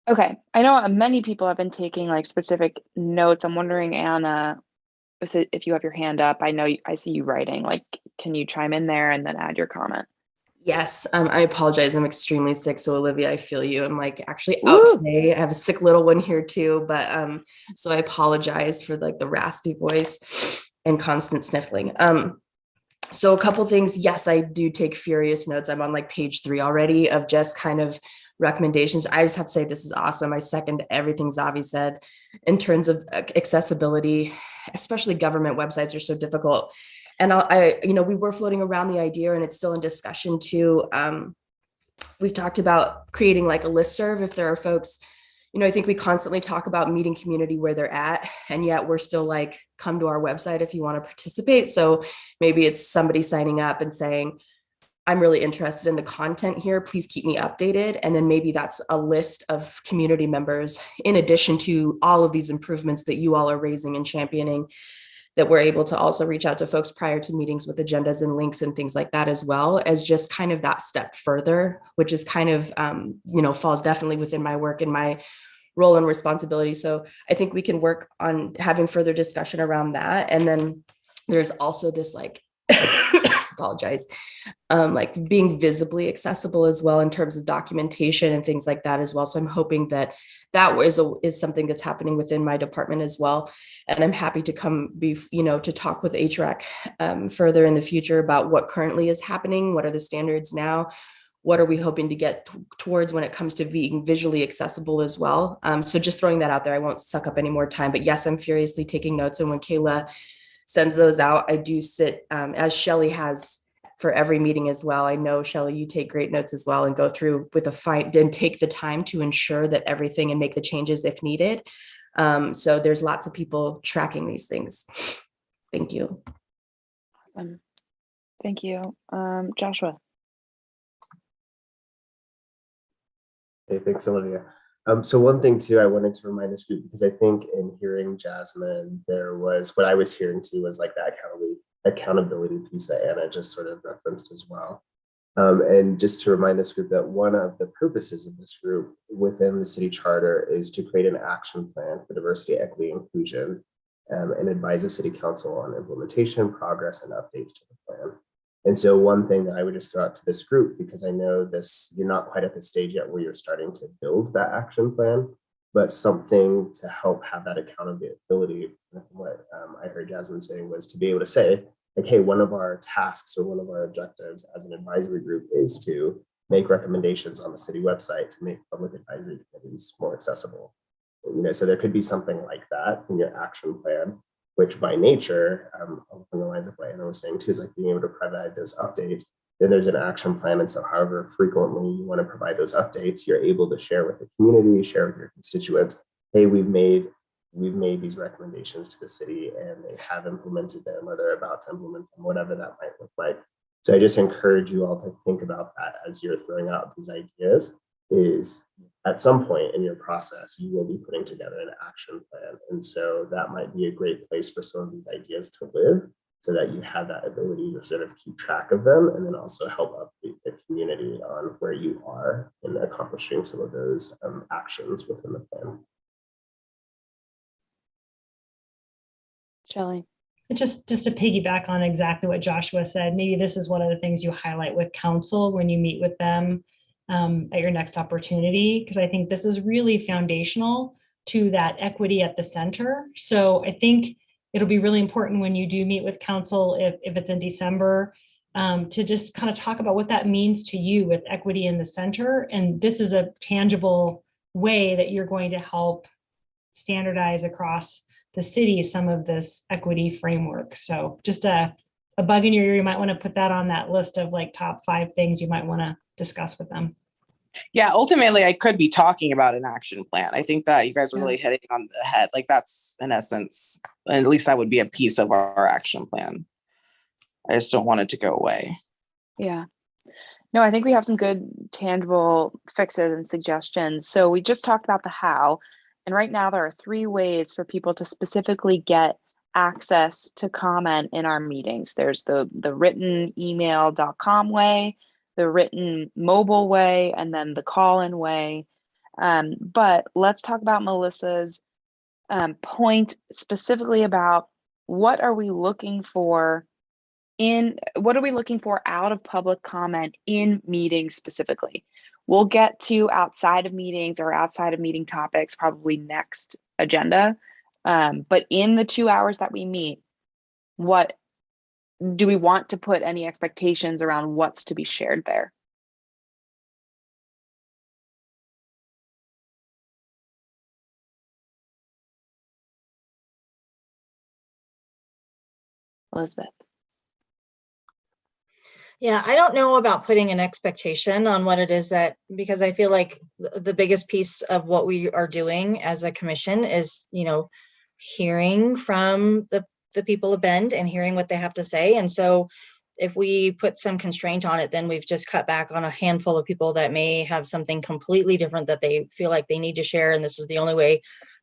Okay, I know many people have been taking like specific notes. I'm wondering, Anna, if you have your hand up. I see you writing. Like, can you chime in there and then add your comment? Yes, I apologize. I'm extremely sick. So Olivia, I feel you. I'm like actually out today. I have a sick little one here too, but so I apologize for like the raspy voice and constant sniffling. So a couple things. Yes, I do take furious notes. I'm on like page 3 already of just kind of recommendations. I just have to say this is awesome. I second everything Zavi said in terms of accessibility, especially government websites are so difficult. And we were floating around the idea, and it's still in discussion too. We've talked about creating like a listserv if there are folks, I think we constantly talk about meeting community where they're at, and yet we're still like, come to our website if you want to participate. So maybe it's somebody signing up and saying, I'm really interested in the content here. Please keep me updated. And then maybe that's a list of community members, in addition to all of these improvements that you all are raising and championing, that we're able to also reach out to folks prior to meetings with agendas and links and things like that, as well as just kind of that step further, which is kind of, falls definitely within my work and my role and responsibility. So I think we can work on having further discussion around that. And then there's also this like, apologize, like being visibly accessible as well in terms of documentation and things like that as well. So I'm hoping that is something that's happening within my department as well. And I'm happy to to talk with HREC further in the future about what currently is happening. What are the standards now? What are we hoping to get towards when it comes to being visually accessible as well? So just throwing that out there, I won't suck up any more time, but yes, I'm furiously taking notes. And when Kayla sends those out, I do sit, as Shelley has for every meeting as well. I know, Shelley, you take great notes as well and go through with and take the time to ensure that everything and make the changes if needed. So there's lots of people tracking these things. Thank you. Awesome. Thank you. Joshua. Hey, thanks, Olivia. So one thing too, I wanted to remind this group, because I think in hearing Jasmine, what I was hearing too was like that accountability piece that Anna just sort of referenced as well. And just to remind this group that one of the purposes of this group within the city charter is to create an action plan for diversity, equity, inclusion, and advise the city council on implementation, progress, and updates to the plan. And so one thing that I would just throw out to this group, because I know you're not quite at the stage yet where you're starting to build that action plan, but something to help have that accountability. What I heard Jasmine saying was to be able to say, like, hey, one of our tasks or one of our objectives as an advisory group is to make recommendations on the city website to make public advisory committees more accessible. So there could be something like that in your action plan, which by nature, along the lines of what Anna was saying too, is like being able to provide those updates. Then there's an action plan. And so however frequently you want to provide those updates, you're able to share with the community, share with your constituents, hey, we've made these recommendations to the city and they have implemented them, or they're about to implement them, whatever that might look like. So I just encourage you all to think about that as you're throwing out these ideas. Is at some point in your process, you will be putting together an action plan. And so that might be a great place for some of these ideas to live, so that you have that ability to sort of keep track of them and then also help update the community on where you are in accomplishing some of those actions within the plan. Shelley. Just to piggyback on exactly what Joshua said, maybe this is one of the things you highlight with council when you meet with them at your next opportunity, because I think this is really foundational to that equity at the center. So I think it'll be really important when you do meet with council, if it's in December, to just kind of talk about what that means to you with equity in the center. And this is a tangible way that you're going to help standardize across the city some of this equity framework. So just a bug in your ear, you might want to put that on that list of like top 5 things you might want to discuss with them. Yeah, ultimately, I could be talking about an action plan. I think that you guys are really hitting on the head. Like that's in essence, at least that would be a piece of our action plan. I just don't want it to go away. Yeah. No, I think we have some good tangible fixes and suggestions. So we just talked about the how, and right now there are 3 ways for people to specifically get access to comment in our meetings. There's the written email.com way, the written mobile way, and then the call-in way. But let's talk about Melissa's point specifically about what are we looking for out of public comment in meetings specifically. We'll get to outside of meetings or outside of meeting topics probably next agenda. But in the 2 hours that we meet, what do we want to put any expectations around what's to be shared there? Elizabeth. Yeah, I don't know about putting an expectation on what it is because I feel like the biggest piece of what we are doing as a commission is, hearing from the people of Bend and hearing what they have to say. And so if we put some constraint on it, then we've just cut back on a handful of people that may have something completely different that they feel like they need to share, and this is the only way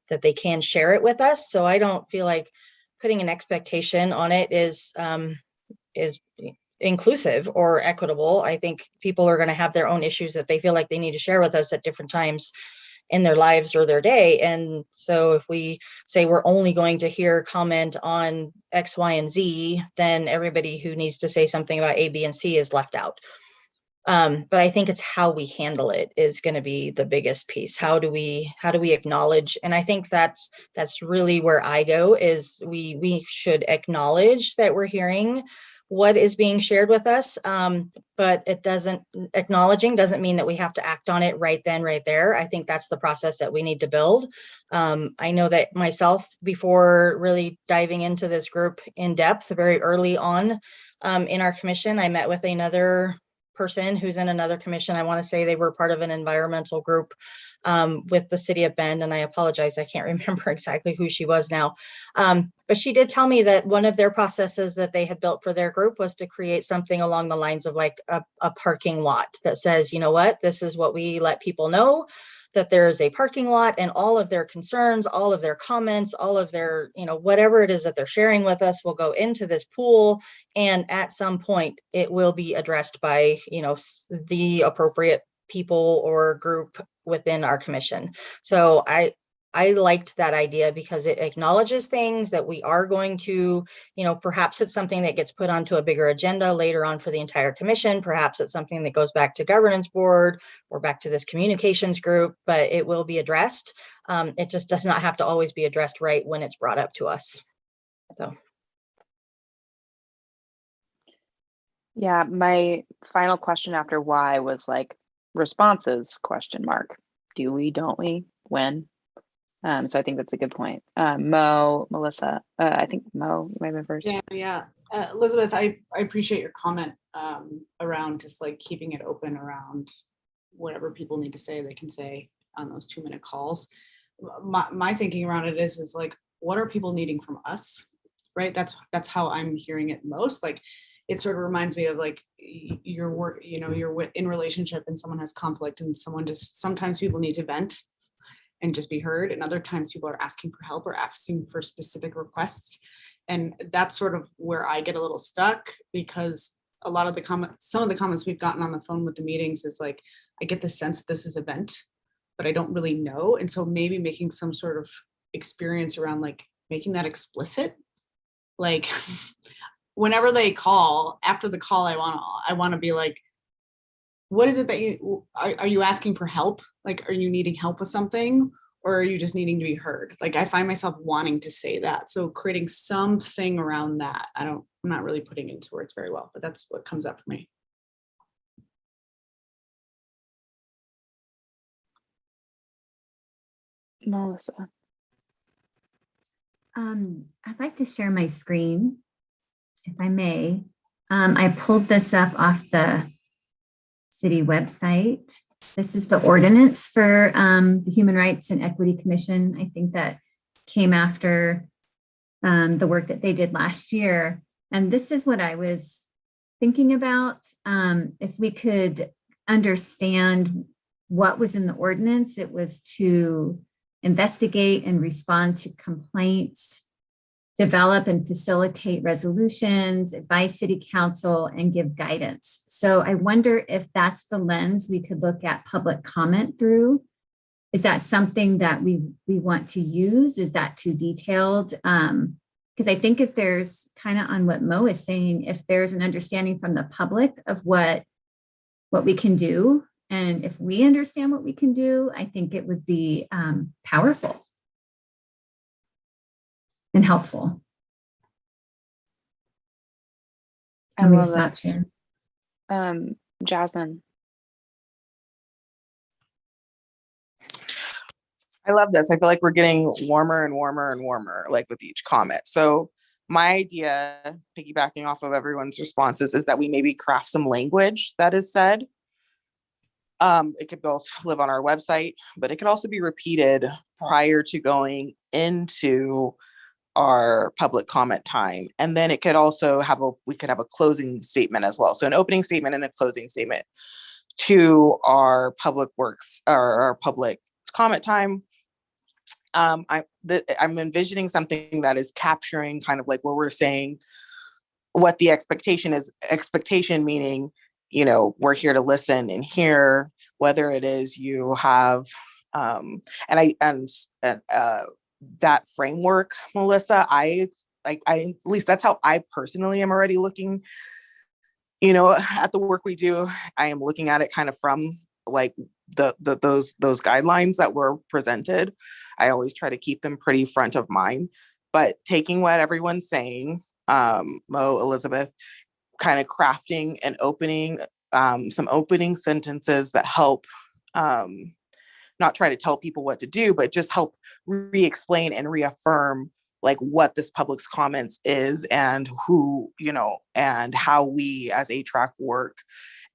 that they can share it with us. So I don't feel like putting an expectation on it is inclusive or equitable. I think people are going to have their own issues that they feel like they need to share with us at different times in their lives or their day. And so if we say we're only going to hear comment on X, Y, and Z, then everybody who needs to say something about A, B, and C is left out. But I think it's how we handle it is going to be the biggest piece. How do we acknowledge? And I think that's really where I go, is we should acknowledge that we're hearing what is being shared with us. But acknowledging doesn't mean that we have to act on it right then, right there. I think that's the process that we need to build. I know that myself, before really diving into this group in depth, very early on in our commission, I met with another person who's in another commission. I want to say they were part of an environmental group with the city of Bend, and I apologize, I can't remember exactly who she was now. But she did tell me that one of their processes that they had built for their group was to create something along the lines of like a parking lot that says, you know what, this is what we let people know, that there is a parking lot, and all of their concerns, all of their comments, all of their, whatever it is that they're sharing with us will go into this pool. And at some point it will be addressed by, the appropriate people or group within our commission. So I liked that idea because it acknowledges things that we are going to, perhaps it's something that gets put onto a bigger agenda later on for the entire commission. Perhaps it's something that goes back to governance board or back to this communications group, but it will be addressed. It just does not have to always be addressed right when it's brought up to us. So. Yeah, my final question after why was like responses, ? Do we, don't we, when? So I think that's a good point. Mo, Melissa, I think Mo, you might have been first. Yeah. Elizabeth, I appreciate your comment around just like keeping it open around whatever people need to say, they can say on those 2-minute calls. My thinking around it is like, what are people needing from us, right? That's how I'm hearing it most. Like, it sort of reminds me of like your work, you're in relationship and someone has conflict and sometimes people need to vent and just be heard. And other times people are asking for help or asking for specific requests. And that's sort of where I get a little stuck, because a lot of some of the comments we've gotten on the phone with the meetings is like, I get the sense that this is an event, but I don't really know. And so maybe making some sort of experience around like making that explicit, like whenever they call, after the call, I want to be like, what is it that are you asking for help? Like, are you needing help with something, or are you just needing to be heard? Like, I find myself wanting to say that. So creating something around that. I'm not really putting it into words very well, but that's what comes up for me. Melissa. I'd like to share my screen, if I may. I pulled this up off the city website. This is the ordinance for the Human Rights and Equity Commission. I think that came after the work that they did last year. And this is what I was thinking about. If we could understand what was in the ordinance, it was to investigate and respond to complaints, develop and facilitate resolutions, advise city council, and give guidance. So I wonder if that's the lens we could look at public comment through. Is that something that we want to use? Is that too detailed? Because I think if there's kind of on what Mo is saying, if there's an understanding from the public of what we can do, and if we understand what we can do, I think it would be powerful and helpful. I love that. Jasmine. I love this. I feel like we're getting warmer and warmer and warmer, like with each comment. So my idea, piggybacking off of everyone's responses, is that we maybe craft some language that is said. It could both live on our website, but it could also be repeated prior to going into our public comment time. And then it could also have we could have a closing statement as well. So an opening statement and a closing statement to our public works or our public comment time. I'm envisioning something that is capturing kind of like where we're saying what the expectation is. Expectation meaning, you know, we're here to listen and hear, whether it is you have, that framework, Melissa, I at least that's how I personally am already looking, you know, at the work we do. I am looking at it kind of from like those guidelines that were presented. I always try to keep them pretty front of mind, but taking what everyone's saying, Mo, Elizabeth, kind of crafting and opening some opening sentences that help not try to tell people what to do, but just help re-explain and reaffirm like what this public's comments is and who, you know, and how we as HRAC work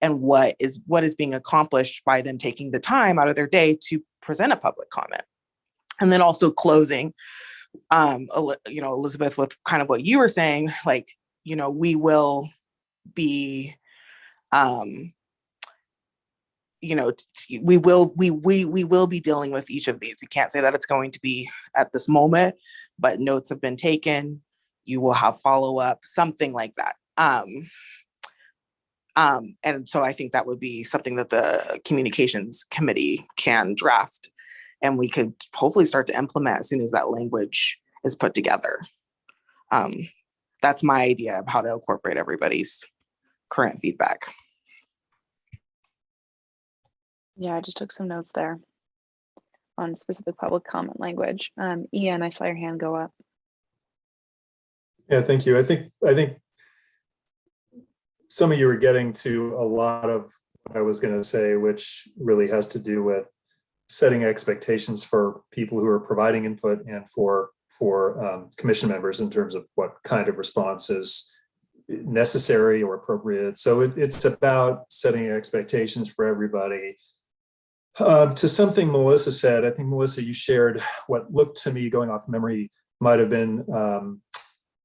and what is being accomplished by them taking the time out of their day to present a public comment. And then also closing, you know, Elizabeth, with kind of what you were saying, like, you know, we will be, you know, we will be dealing with each of these. We can't say that it's going to be at this moment, but notes have been taken. You will have follow-up, something like that. And so I think that would be something that the communications committee can draft, and we could hopefully start to implement as soon as that language is put together. That's my idea of how to incorporate everybody's current feedback. Yeah, I just took some notes there on specific public comment language. Ian, I saw your hand go up. Yeah, thank you. I think some of you are getting to a lot of what I was going to say, which really has to do with setting expectations for people who are providing input and for commission members in terms of what kind of response is necessary or appropriate. So it's about setting expectations for everybody. To something Melissa said, I think, Melissa, you shared what looked to me, going off memory, might have been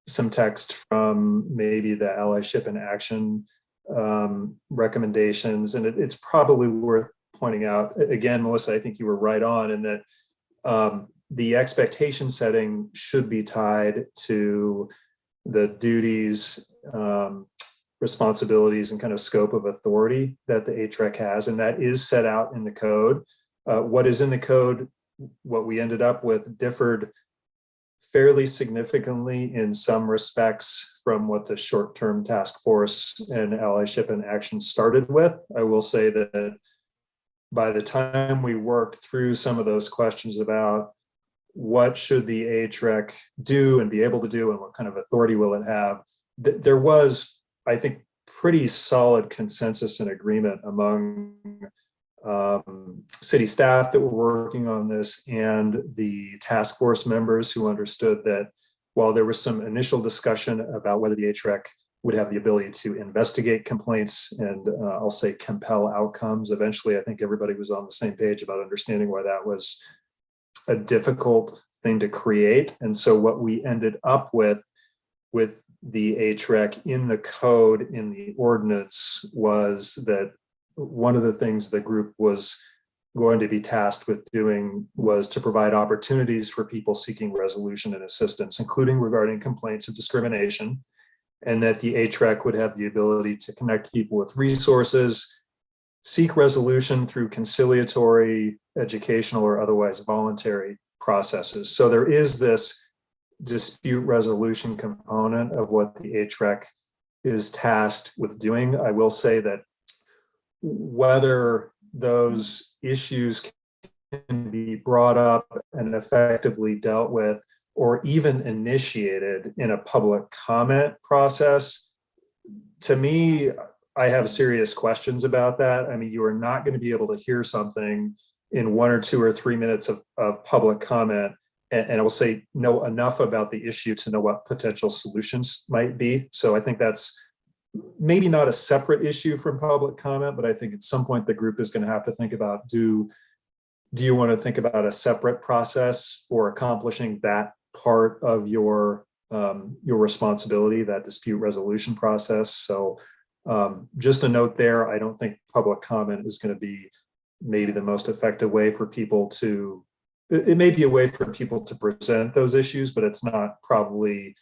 some text from maybe the allyship and action recommendations. And it's probably worth pointing out, again, Melissa, I think you were right on in that the expectation setting should be tied to the duties, responsibilities, and kind of scope of authority that the HREC has, and that is set out in the code. What is in the code, what we ended up with, differed fairly significantly in some respects from what the short-term task force and allyship and action started with. I will say that by the time we worked through some of those questions about what should the HREC do and be able to do and what kind of authority will it have, there was, I think, pretty solid consensus and agreement among city staff that were working on this and the task force members who understood that while there was some initial discussion about whether the HREC would have the ability to investigate complaints and I'll say compel outcomes, eventually I think everybody was on the same page about understanding why that was a difficult thing to create. And so what we ended up with the HREC in the code, in the ordinance, was that one of the things the group was going to be tasked with doing was to provide opportunities for people seeking resolution and assistance, including regarding complaints of discrimination, and that the HREC would have the ability to connect people with resources, seek resolution through conciliatory, educational, or otherwise voluntary processes. So there is this dispute resolution component of what the HREC is tasked with doing. I will say that whether those issues can be brought up and effectively dealt with or even initiated in a public comment process, to me, I have serious questions about that. I mean, you are not going to be able to hear something in 1 or 2 or 3 minutes of public comment and I will say know enough about the issue to know what potential solutions might be. So I think that's maybe not a separate issue from public comment, but I think at some point the group is going to have to think about, do you want to think about a separate process for accomplishing that part of your responsibility, that dispute resolution process. So just a note there, I don't think public comment is going to be maybe the most effective way for people to, it may be a way for people to present those issues, but it's not probably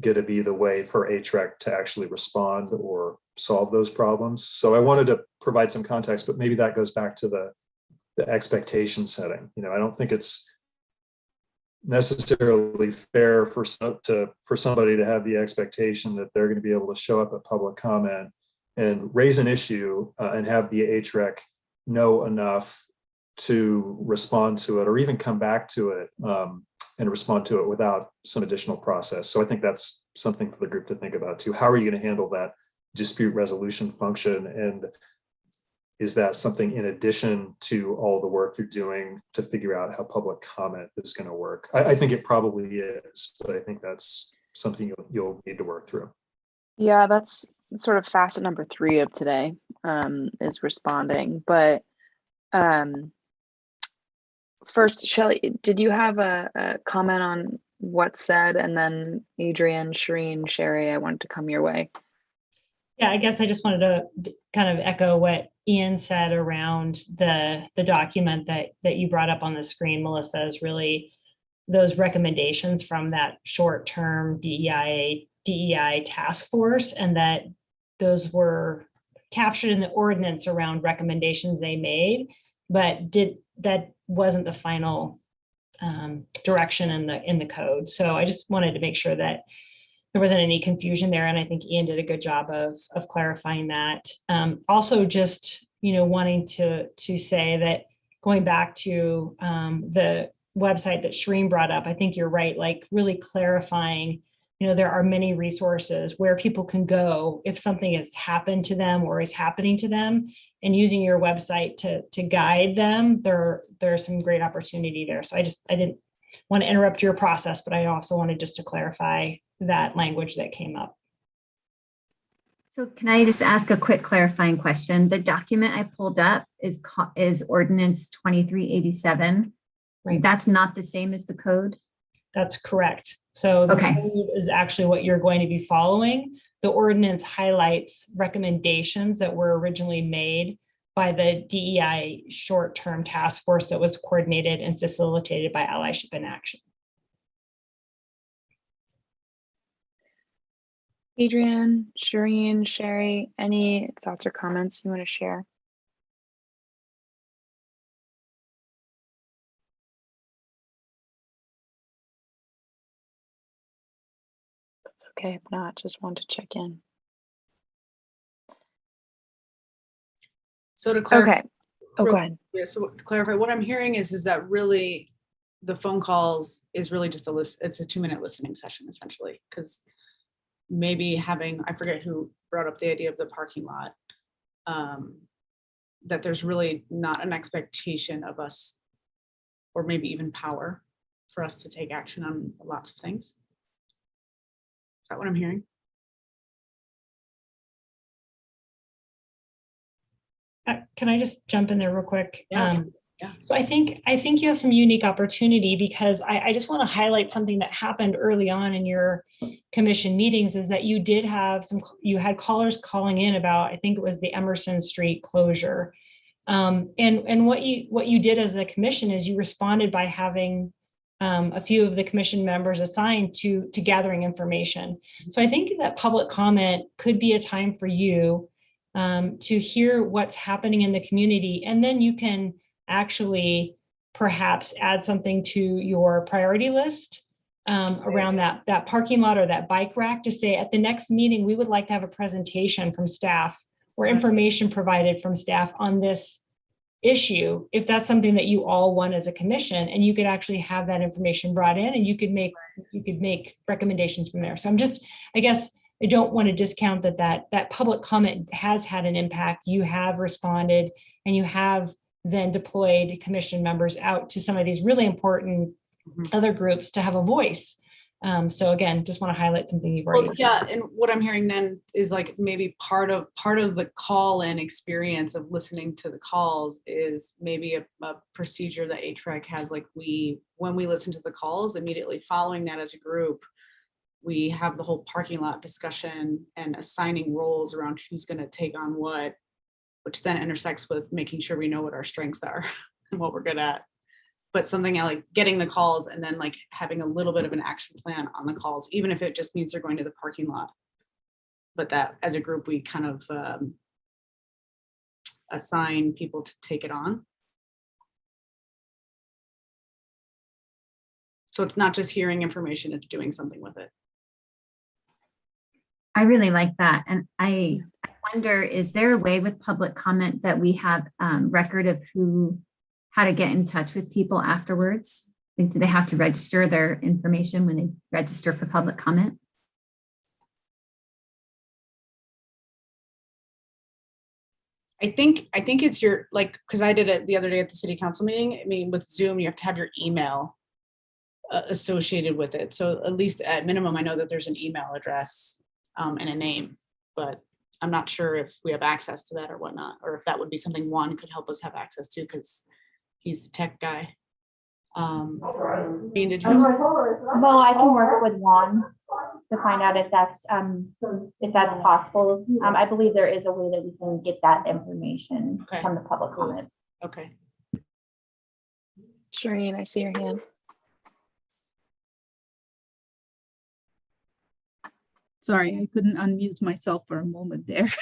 going to be the way for HREC to actually respond or solve those problems. So I wanted to provide some context, but maybe that goes back to the expectation setting. You know, I don't think it's necessarily fair for somebody to have the expectation that they're going to be able to show up at public comment and raise an issue and have the HREC know enough to respond to it or even come back to it and respond to it without some additional process. So I think that's something for the group to think about too. How are you going to handle that dispute resolution function? And is that something in addition to all the work you're doing to figure out how public comment is going to work? I think it probably is, but I think that's something you'll need to work through. Yeah, that's sort of facet number 3 of today, is responding. But first, Shelley, did you have a comment on what's said? And then Adrienne, Shireen, Sherry, I wanted to come your way. Yeah, I guess I just wanted to kind of echo what Ian said around the document that you brought up on the screen, Melissa, is really those recommendations from that short-term DEI task force, and that those were captured in the ordinance around recommendations they made, but that wasn't the final direction in the code. So I just wanted to make sure that there wasn't any confusion there, and I think Ian did a good job of clarifying that. Also, just wanting to say that going back to the website that Shireen brought up, I think you're right. Like really clarifying, there are many resources where people can go if something has happened to them or is happening to them, and using your website to guide them. There's some great opportunity there. So I didn't want to interrupt your process, but I also wanted just to clarify that language that came up. So can I just ask a quick clarifying question? The document I pulled up is Ordinance 2387. Right. That's not the same as the code? That's correct. So the okay. code is actually what you're going to be following. The ordinance highlights recommendations that were originally made by the DEI short-term task force that was coordinated and facilitated by Allyship in Action. Adrienne, Shireen, Sherry, any thoughts or comments you want to share? That's okay. If not, just want to check in. So to clarify, okay. Oh, go ahead. Yeah, so to clarify, what I'm hearing is that really the phone calls is really just it's a 2-minute listening session essentially, because maybe having, I forget who brought up the idea of the parking lot, that there's really not an expectation of us, or maybe even power for us to take action on lots of things. Is that what I'm hearing? Can I just jump in there real quick? Yeah. So I think you have some unique opportunity, because I just want to highlight something that happened early on in your commission meetings, is that you had callers calling in about, I think it was the Emerson Street closure. And what you did as a commission is you responded by having a few of the commission members assigned to gathering information. So I think that public comment could be a time for you to hear what's happening in the community, and then you can actually perhaps add something to your priority list around that parking lot or that bike rack, to say at the next meeting, we would like to have a presentation from staff or information provided from staff on this issue, if that's something that you all want as a commission, and you could actually have that information brought in, and you could make recommendations from there. So I guess I don't want to discount that public comment has had an impact. You have responded, and you have then deployed commission members out to some of these really important other groups to have a voice So again, just want to highlight something you've already. Well, yeah, and what I'm hearing then is like maybe part of the call-in experience of listening to the calls is maybe a procedure that HREC has. Like when we listen to the calls, immediately following that as a group, we have the whole parking lot discussion and assigning roles around who's going to take on what, which then intersects with making sure we know what our strengths are and what we're good at. But something like getting the calls and then like having a little bit of an action plan on the calls, even if it just means they're going to the parking lot. But that as a group, we kind of assign people to take it on. So it's not just hearing information, it's doing something with it. I really like that. And I wonder, is there a way with public comment that we have record of how to get in touch with people afterwards? Like, do they have to register their information when they register for public comment? I think it's your, like, because I did it the other day at the city council meeting. I mean, with Zoom, you have to have your email associated with it. So at least at minimum, I know that there's an email address and a name, but I'm not sure if we have access to that or whatnot, or if that would be something Juan could help us have access to, because he's the tech guy. Dean, did you? Well, I can work with Juan to find out if that's possible. I believe there is a way that we can get that information from the public comment. Okay. Shireen, I see your hand. Sorry, I couldn't unmute myself for a moment there.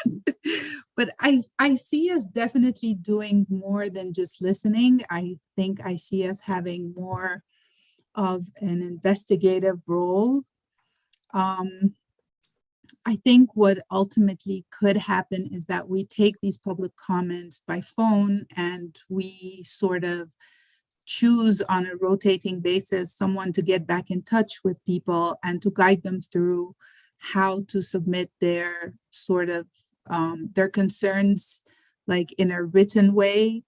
But I see us definitely doing more than just listening. I think I see us having more of an investigative role. I think what ultimately could happen is that we take these public comments by phone and we sort of choose on a rotating basis someone to get back in touch with people and to guide them through how to submit their sort of their concerns like in a written way.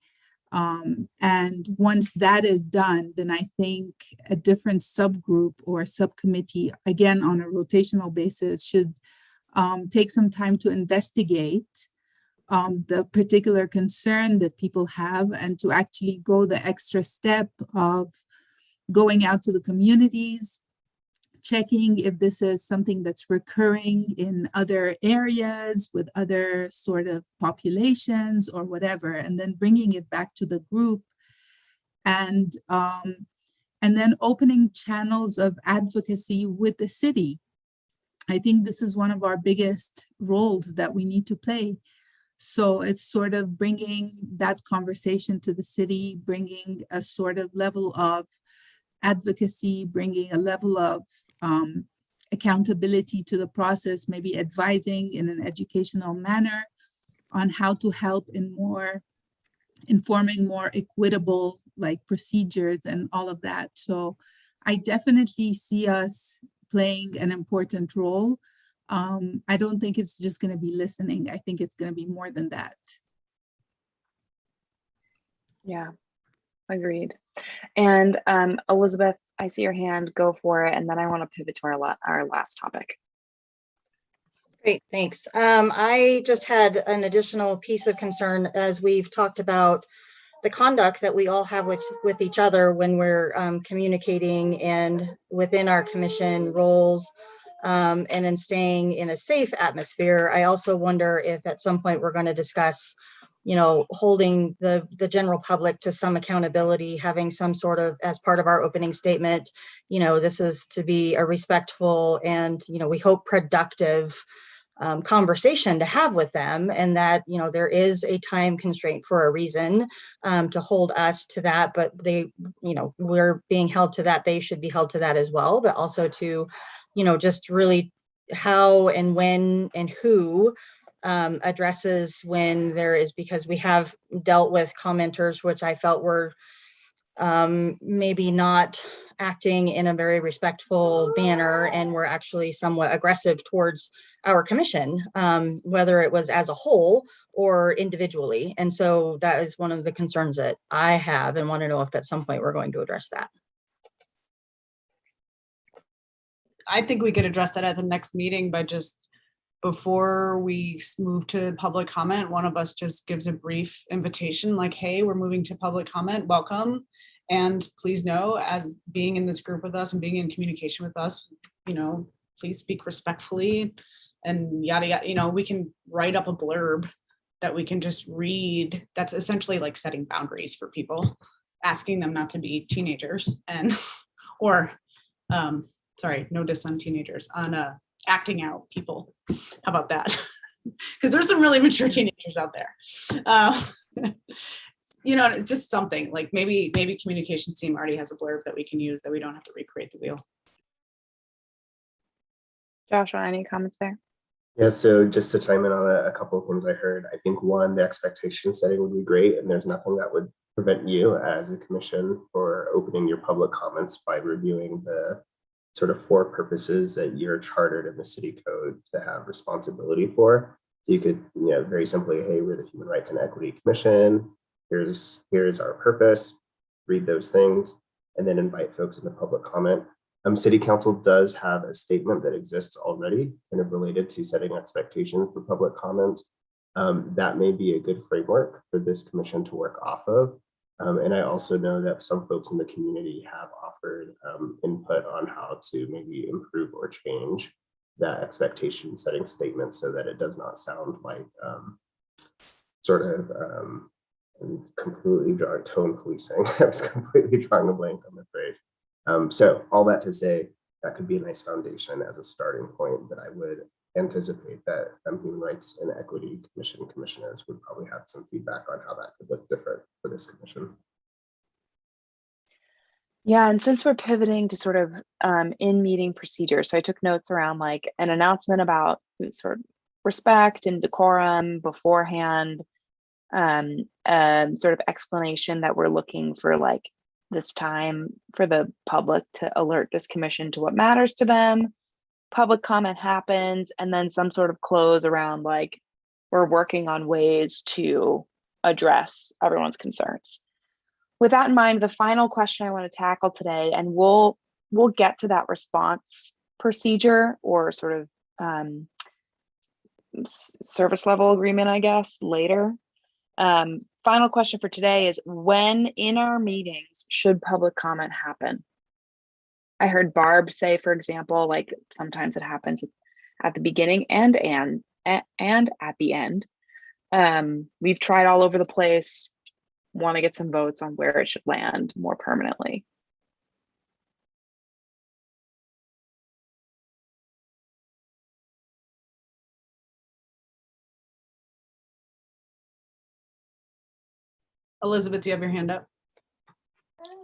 And once that is done, then I think a different subgroup or subcommittee, again, on a rotational basis, should take some time to investigate the particular concern that people have and to actually go the extra step of going out to the communities, checking if this is something that's recurring in other areas with other sort of populations or whatever, and then bringing it back to the group and then opening channels of advocacy with the city. I think this is one of our biggest roles that we need to play. So it's sort of bringing that conversation to the city, bringing a sort of level of advocacy, bringing a level of accountability to the process, maybe advising in an educational manner on how to help in informing more equitable like procedures and all of that. So I definitely see us playing an important role. I don't think it's just going to be listening. I think it's going to be more than that. Yeah, agreed. And Elizabeth, I see your hand, go for it. And then I want to pivot to our last topic. Great, thanks. I just had an additional piece of concern as we've talked about the conduct that we all have with each other when we're communicating and within our commission roles and in staying in a safe atmosphere. I also wonder if at some point we're going to discuss, you know, holding the general public to some accountability, having some sort of, as part of our opening statement, you know, this is to be a respectful and, you know, we hope productive conversation to have with them, and that, you know, there is a time constraint for a reason to hold us to that, but they, you know, we're being held to that, they should be held to that as well, but also to, you know, just really how and when and who addresses when there is, because we have dealt with commenters which I felt were maybe not acting in a very respectful manner and were actually somewhat aggressive towards our commission, whether it was as a whole or individually. And so that is one of the concerns that I have and want to know if at some point we're going to address that. I think we could address that at the next meeting by just, before we move to public comment, one of us just gives a brief invitation like, hey, we're moving to public comment, welcome. And please know, as being in this group with us and being in communication with us, please speak respectfully and yada, yada, we can write up a blurb that we can just read. That's essentially like setting boundaries for people, asking them not to be teenagers and, or, sorry, no diss on teenagers, on acting out people. How about that? Because there's some really mature teenagers out there. It's just something like maybe communications team already has a blurb that we can use that we don't have to recreate the wheel. Joshua, any comments there? Yeah, so just to chime in on a couple of things I heard, I think one, the expectation setting would be great, and there's nothing that would prevent you as a commission for opening your public comments by reviewing the sort of 4 purposes that you're chartered in the city code to have responsibility for. So you could, very simply, hey, we're the Human Rights and Equity Commission. Here's our purpose. Read those things, and then invite folks in the public comment. City Council does have a statement that exists already, kind of related to setting expectations for public comments. That may be a good framework for this commission to work off of. And I also know that some folks in the community have offered input on how to maybe improve or change that expectation setting statement so that it does not sound like completely drawing tone policing. I was completely drawing a blank on the phrase. So all that to say, that could be a nice foundation as a starting point, that I would anticipate that Human Rights and Equity Commission commissioners would probably have some feedback on how that could look different for this commission. Yeah, and since we're pivoting to sort of in-meeting procedure, so I took notes around like an announcement about sort of respect and decorum beforehand, sort of explanation that we're looking for like this time for the public to alert this commission to what matters to them. Public comment happens, and then some sort of close around like we're working on ways to address everyone's concerns. With that in mind, the final question I want to tackle today, and we'll get to that response procedure or sort of service level agreement, I guess, later. Final question for today is, when in our meetings should public comment happen? I heard Barb say, for example, like sometimes it happens at the beginning and at the end. We've tried all over the place, want to get some votes on where it should land more permanently. Elizabeth, do you have your hand up?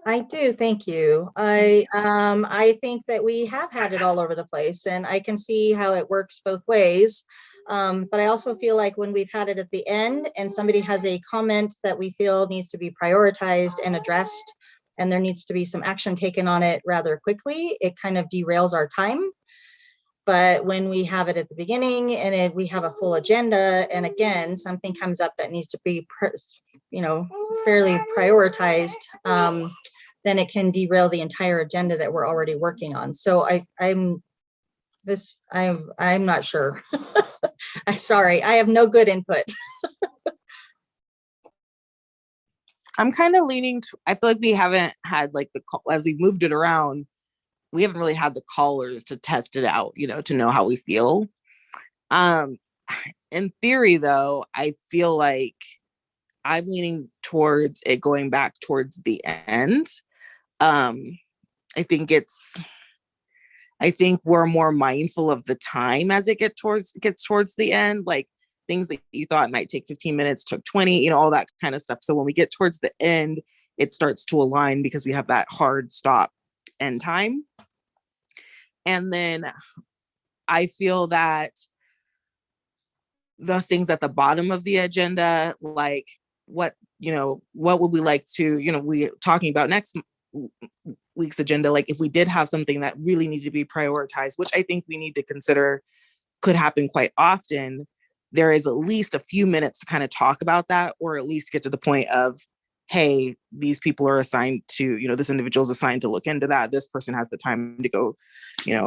I do, thank you. I think that we have had it all over the place, and I can see how it works both ways. But I also feel like when we've had it at the end and somebody has a comment that we feel needs to be prioritized and addressed, and there needs to be some action taken on it rather quickly, it kind of derails our time. But when we have it at the beginning and we have a full agenda, and again, something comes up that needs to be, fairly prioritized, then it can derail the entire agenda that we're already working on. So I'm not sure. I'm sorry, I have no good input. I'm kind of leaning I feel like we haven't had like as we moved it around, we haven't really had the callers to test it out, to know how we feel. In theory though, I feel like I'm leaning towards it going back towards the end. I think we're more mindful of the time as it gets towards the end, like things that you thought might take 15 minutes took 20, all that kind of stuff. So when we get towards the end, it starts to align because we have that hard stop end time. And then I feel that the things at the bottom of the agenda, like what would we like to, we talking about next week's agenda, like if we did have something that really needed to be prioritized, which I think we need to consider could happen quite often, there is at least a few minutes to kind of talk about that, or at least get to the point of, hey, these people are assigned to, this individual is assigned to look into that. This person has the time to go,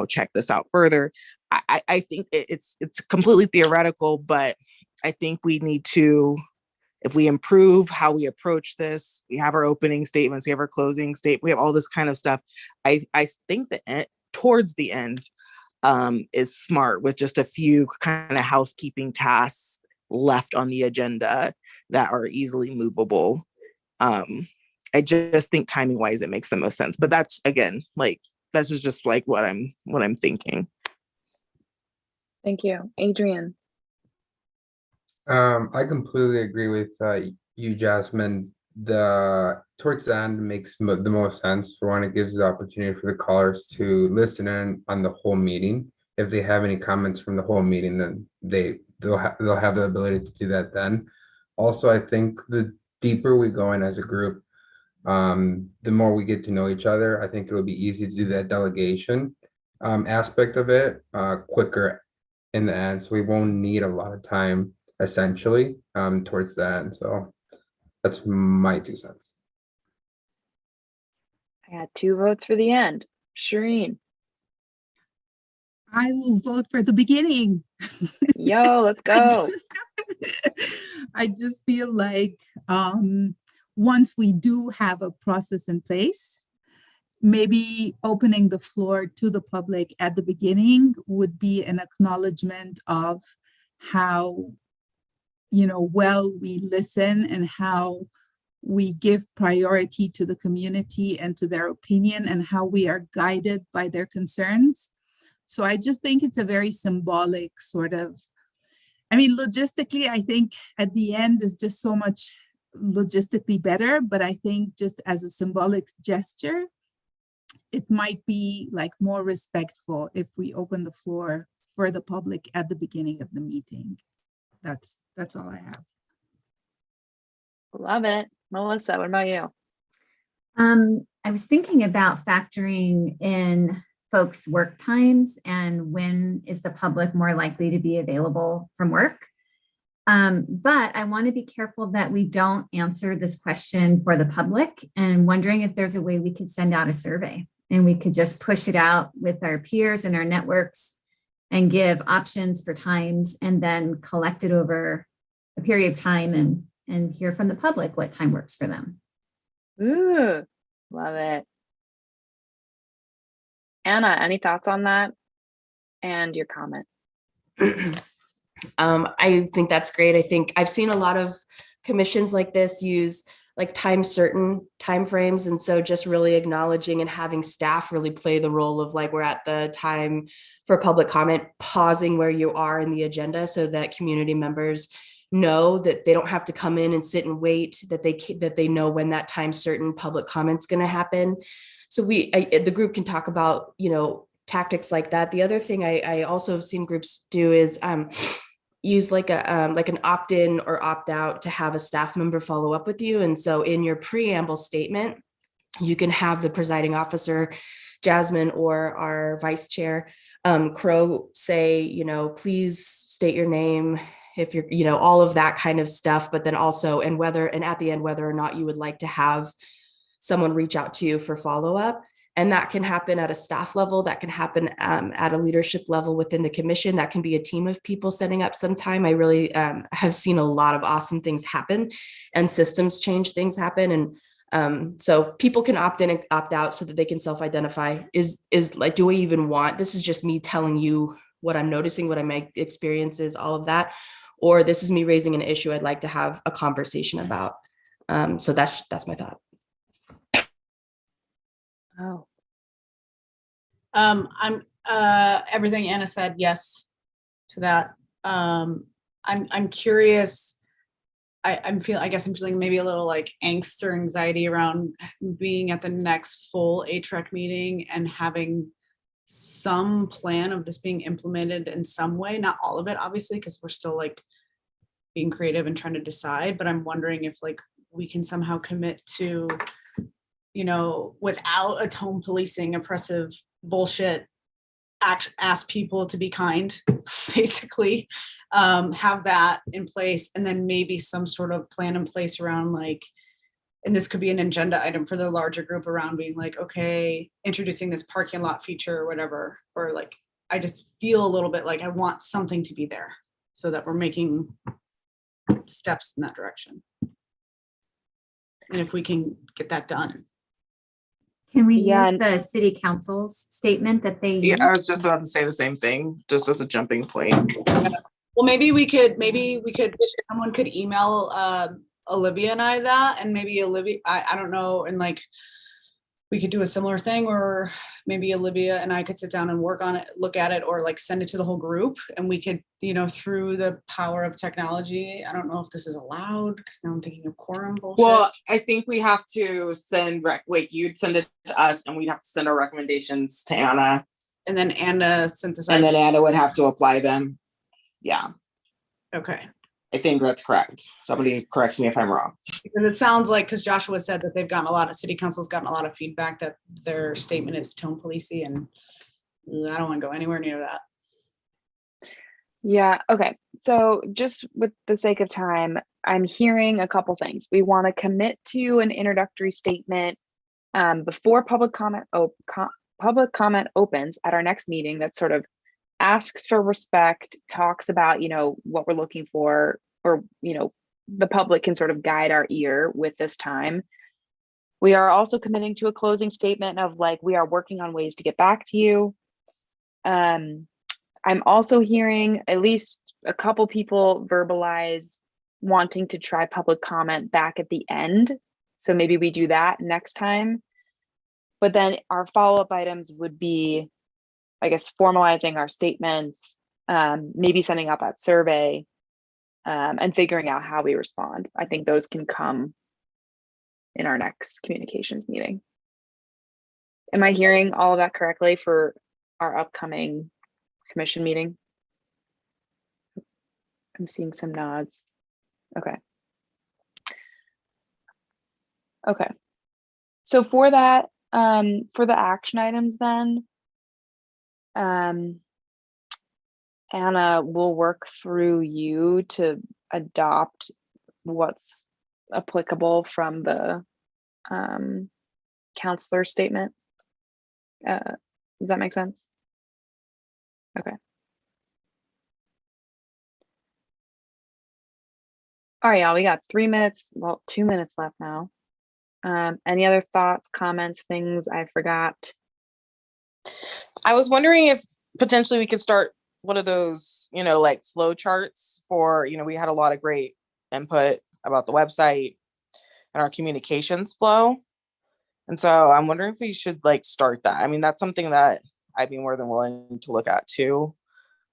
check this out further. I think it's completely theoretical, but I think we need to, if we improve how we approach this, we have our opening statements, we have our closing statement, we have all this kind of stuff. I think that towards the end is smart, with just a few kind of housekeeping tasks left on the agenda that are easily movable. I just think timing wise, it makes the most sense. But that's, again, like, that's just like what I'm thinking. Thank you. Adrian. I completely agree with you, Jasmine. Towards the end makes the most sense for when it gives the opportunity for the callers to listen in on the whole meeting. If they have any comments from the whole meeting, then they'll have the ability to do that then. Also, I think the deeper we go in as a group, the more we get to know each other. I think it'll be easy to do that delegation aspect of it quicker in the end, so we won't need a lot of time essentially towards the end. So that's my 2 cents. I got 2 votes for the end. Shireen. I will vote for the beginning. Yo, let's go. I just feel like once we do have a process in place, maybe opening the floor to the public at the beginning would be an acknowledgement of how, well we listen and how we give priority to the community and to their opinion and how we are guided by their concerns. So I just think it's a very symbolic sort of, logistically, I think at the end is just so much logistically better, but I think just as a symbolic gesture, it might be like more respectful if we open the floor for the public at the beginning of the meeting. That's all I have. Love it. Melissa, what about you? I was thinking about factoring in folks' work times and when is the public more likely to be available from work. But I want to be careful that we don't answer this question for the public, and wondering if there's a way we could send out a survey and we could just push it out with our peers and our networks and give options for times and then collect it over a period of time and hear from the public what time works for them. Ooh, love it. Anna, any thoughts on that? And your comment. I think that's great. I think I've seen a lot of commissions like this use like certain timeframes. And so just really acknowledging and having staff really play the role of like, we're at the time for public comment, pausing where you are in the agenda so that community members know that they don't have to come in and sit and wait, that they know when that time certain public comment's going to happen. So the group can talk about, tactics like that. The other thing I also have seen groups do is use like an opt-in or opt-out to have a staff member follow up with you. And so in your preamble statement, you can have the presiding officer, Jasmine, or our vice chair, Crow, say, please state your name, if you're, all of that kind of stuff, but then also, and at the end, whether or not you would like to have someone reach out to you for follow-up. And that can happen at a staff level, that can happen at a leadership level within the commission, that can be a team of people setting up some time. I really have seen a lot of awesome things happen and systems change things happen. And so people can opt in and opt out so that they can self-identify. Is like, do I even want, this is just me telling you what I'm noticing, what my experience is, all of that, or this is me raising an issue I'd like to have a conversation about. So that's my thought. Oh. I'm everything Anna said, yes to that. I'm curious. I guess I'm feeling maybe a little like angst or anxiety around being at the next full HREC meeting and having some plan of this being implemented in some way, not all of it, obviously, because we're still like being creative and trying to decide, but I'm wondering if like we can somehow commit to, without a tone policing, oppressive bullshit, ask people to be kind, basically, have that in place, and then maybe some sort of plan in place around like and this could be an agenda item for the larger group around being like, okay, introducing this parking lot feature or whatever, or like, I just feel a little bit like I want something to be there so that we're making steps in that direction. And if we can get that done. Can we Yeah, use the city council's statement that they Yeah, use? I was just about to say the same thing, just as a jumping point. Well, maybe someone could email Olivia and I that, and maybe Olivia, I don't know, and like we could do a similar thing, or maybe Olivia and I could sit down and work on it, look at it, or like send it to the whole group, and we could, you know, through the power of technology. I don't know if this is allowed because now I'm thinking of quorum bullshit. Well, I think we have to send you'd send it to us, and we'd have to send our recommendations to Anna, and then Anna synthesize, and then Anna would have to apply them. Yeah. Okay. I think that's correct. Somebody correct me if I'm wrong. Because it sounds like, because Joshua said that they've gotten a lot of, city council's gotten a lot of feedback that their statement is tone policey, and I don't want to go anywhere near that. Yeah, okay. So just with the sake of time, I'm hearing a couple things. We want to commit to an introductory statement before public comment opens at our next meeting that sort of asks for respect, talks about, you know, what we're looking for, or, you know, the public can sort of guide our ear with this time. We are also committing to a closing statement of like, we are working on ways to get back to you. I'm also hearing at least a couple people verbalize wanting to try public comment back at the end. So maybe we do that next time. But then our follow-up items would be, I guess, formalizing our statements, maybe sending out that survey, and figuring out how we respond. I think those can come in our next communications meeting. Am I hearing all of that correctly for our upcoming commission meeting? I'm seeing some nods. Okay. Okay. So for that, for the action items then, Anna will work through you to adopt what's applicable from the counselor statement. Does that make sense? Okay. All right, y'all, we got 3 minutes, well, 2 minutes left now. Any other thoughts, comments, things I forgot? I was wondering if potentially we could start one of those, you know, like flow charts for, you know, we had a lot of great input about the website and our communications flow. And so I'm wondering if we should like start that. I mean, that's something that I'd be more than willing to look at too,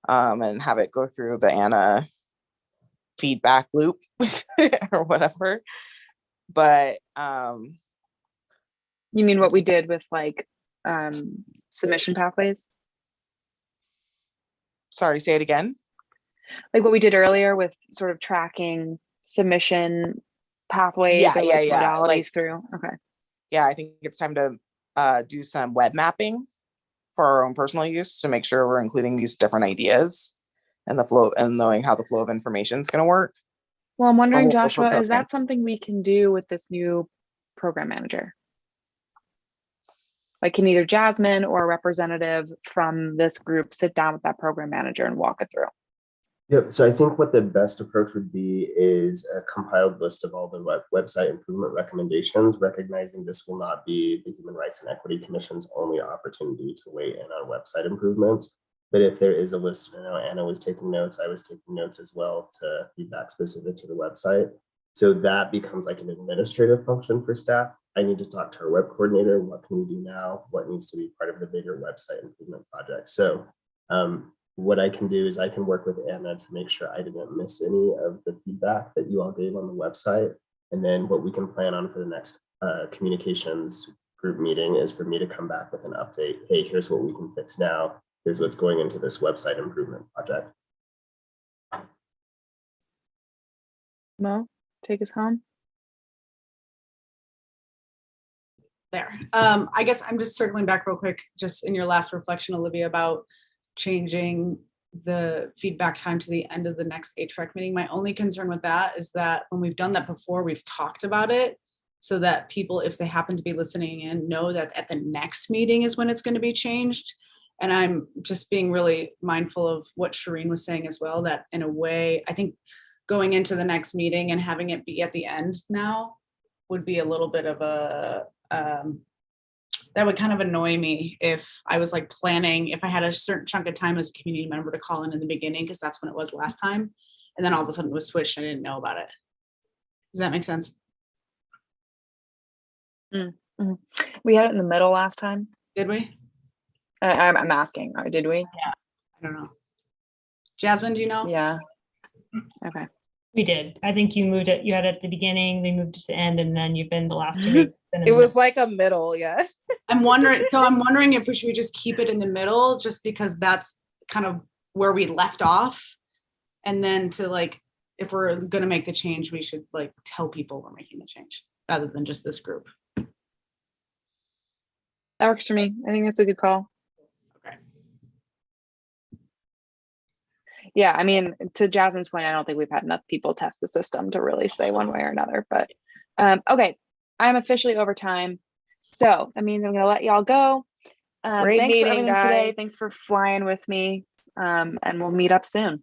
and have it go through the Anna feedback loop or whatever. But you mean what we did with like submission pathways? Sorry, say it again. Like what we did earlier with sort of tracking submission pathways, Yeah, or like yeah. modalities Like, through. Okay. Yeah, I think it's time to do some web mapping for our own personal use to make sure we're including these different ideas and the flow, and knowing how the flow of information is going to work. Well, I'm wondering, we're Joshua, is proposing. that something we can do with this new program manager? Like, can either Jasmine or a representative from this group sit down with that program manager and walk it through? Yep. So I think what the best approach would be is a compiled list of all the website improvement recommendations, recognizing this will not be the Human Rights and Equity Commission's only opportunity to weigh in on website improvements. But if there is a list, I know Anna was taking notes, I was taking notes as well to feedback specific to the website. So that becomes like an administrative function for staff. I need to talk to our web coordinator. What can we do now? What needs to be part of the bigger website improvement project? So what I can do is I can work with Anna to make sure I didn't miss any of the feedback that you all gave on the website. And then what we can plan on for the next communications group meeting is for me to come back with an update. Hey, here's what we can fix now. Here's what's going into this website improvement project. Mo, take us home. There. I guess I'm just circling back real quick, just in your last reflection, Olivia, about changing the feedback time to the end of the next HREC meeting. My only concern with that is that when we've done that before, we've talked about it so that people, if they happen to be listening in, know that at the next meeting is when it's going to be changed. And I'm just being really mindful of what Shireen was saying as well, that in a way, I think going into the next meeting and having it be at the end now would be a little bit of a, that would kind of annoy me if I was like planning, if I had a certain chunk of time as a community member to call in the beginning, because that's when it was last time. And then all of a sudden it was switched and I didn't know about it. Does that make sense? Mm-hmm. We had it in the middle last time. Did we? I'm asking, did we? Yeah, I don't know. Jasmine, do you know? Yeah. Okay. We did. I think you moved it, you had it at the beginning, they moved it to the end, and then you've been the last 2 weeks. It was like a middle, yeah. I'm wondering if we should just keep it in the middle, just because that's kind of where we left off. And then to like, if we're gonna make the change, we should like tell people we're making the change rather than just this group. That works for me. I think that's a good call. Okay. Yeah, I mean, to Jasmine's point, I don't think we've had enough people test the system to really say one way or another, but okay, I'm officially over time. So that means I'm gonna let y'all go. Great Thanks meeting, for everything today. guys. Thanks for flying with me. And we'll meet up soon.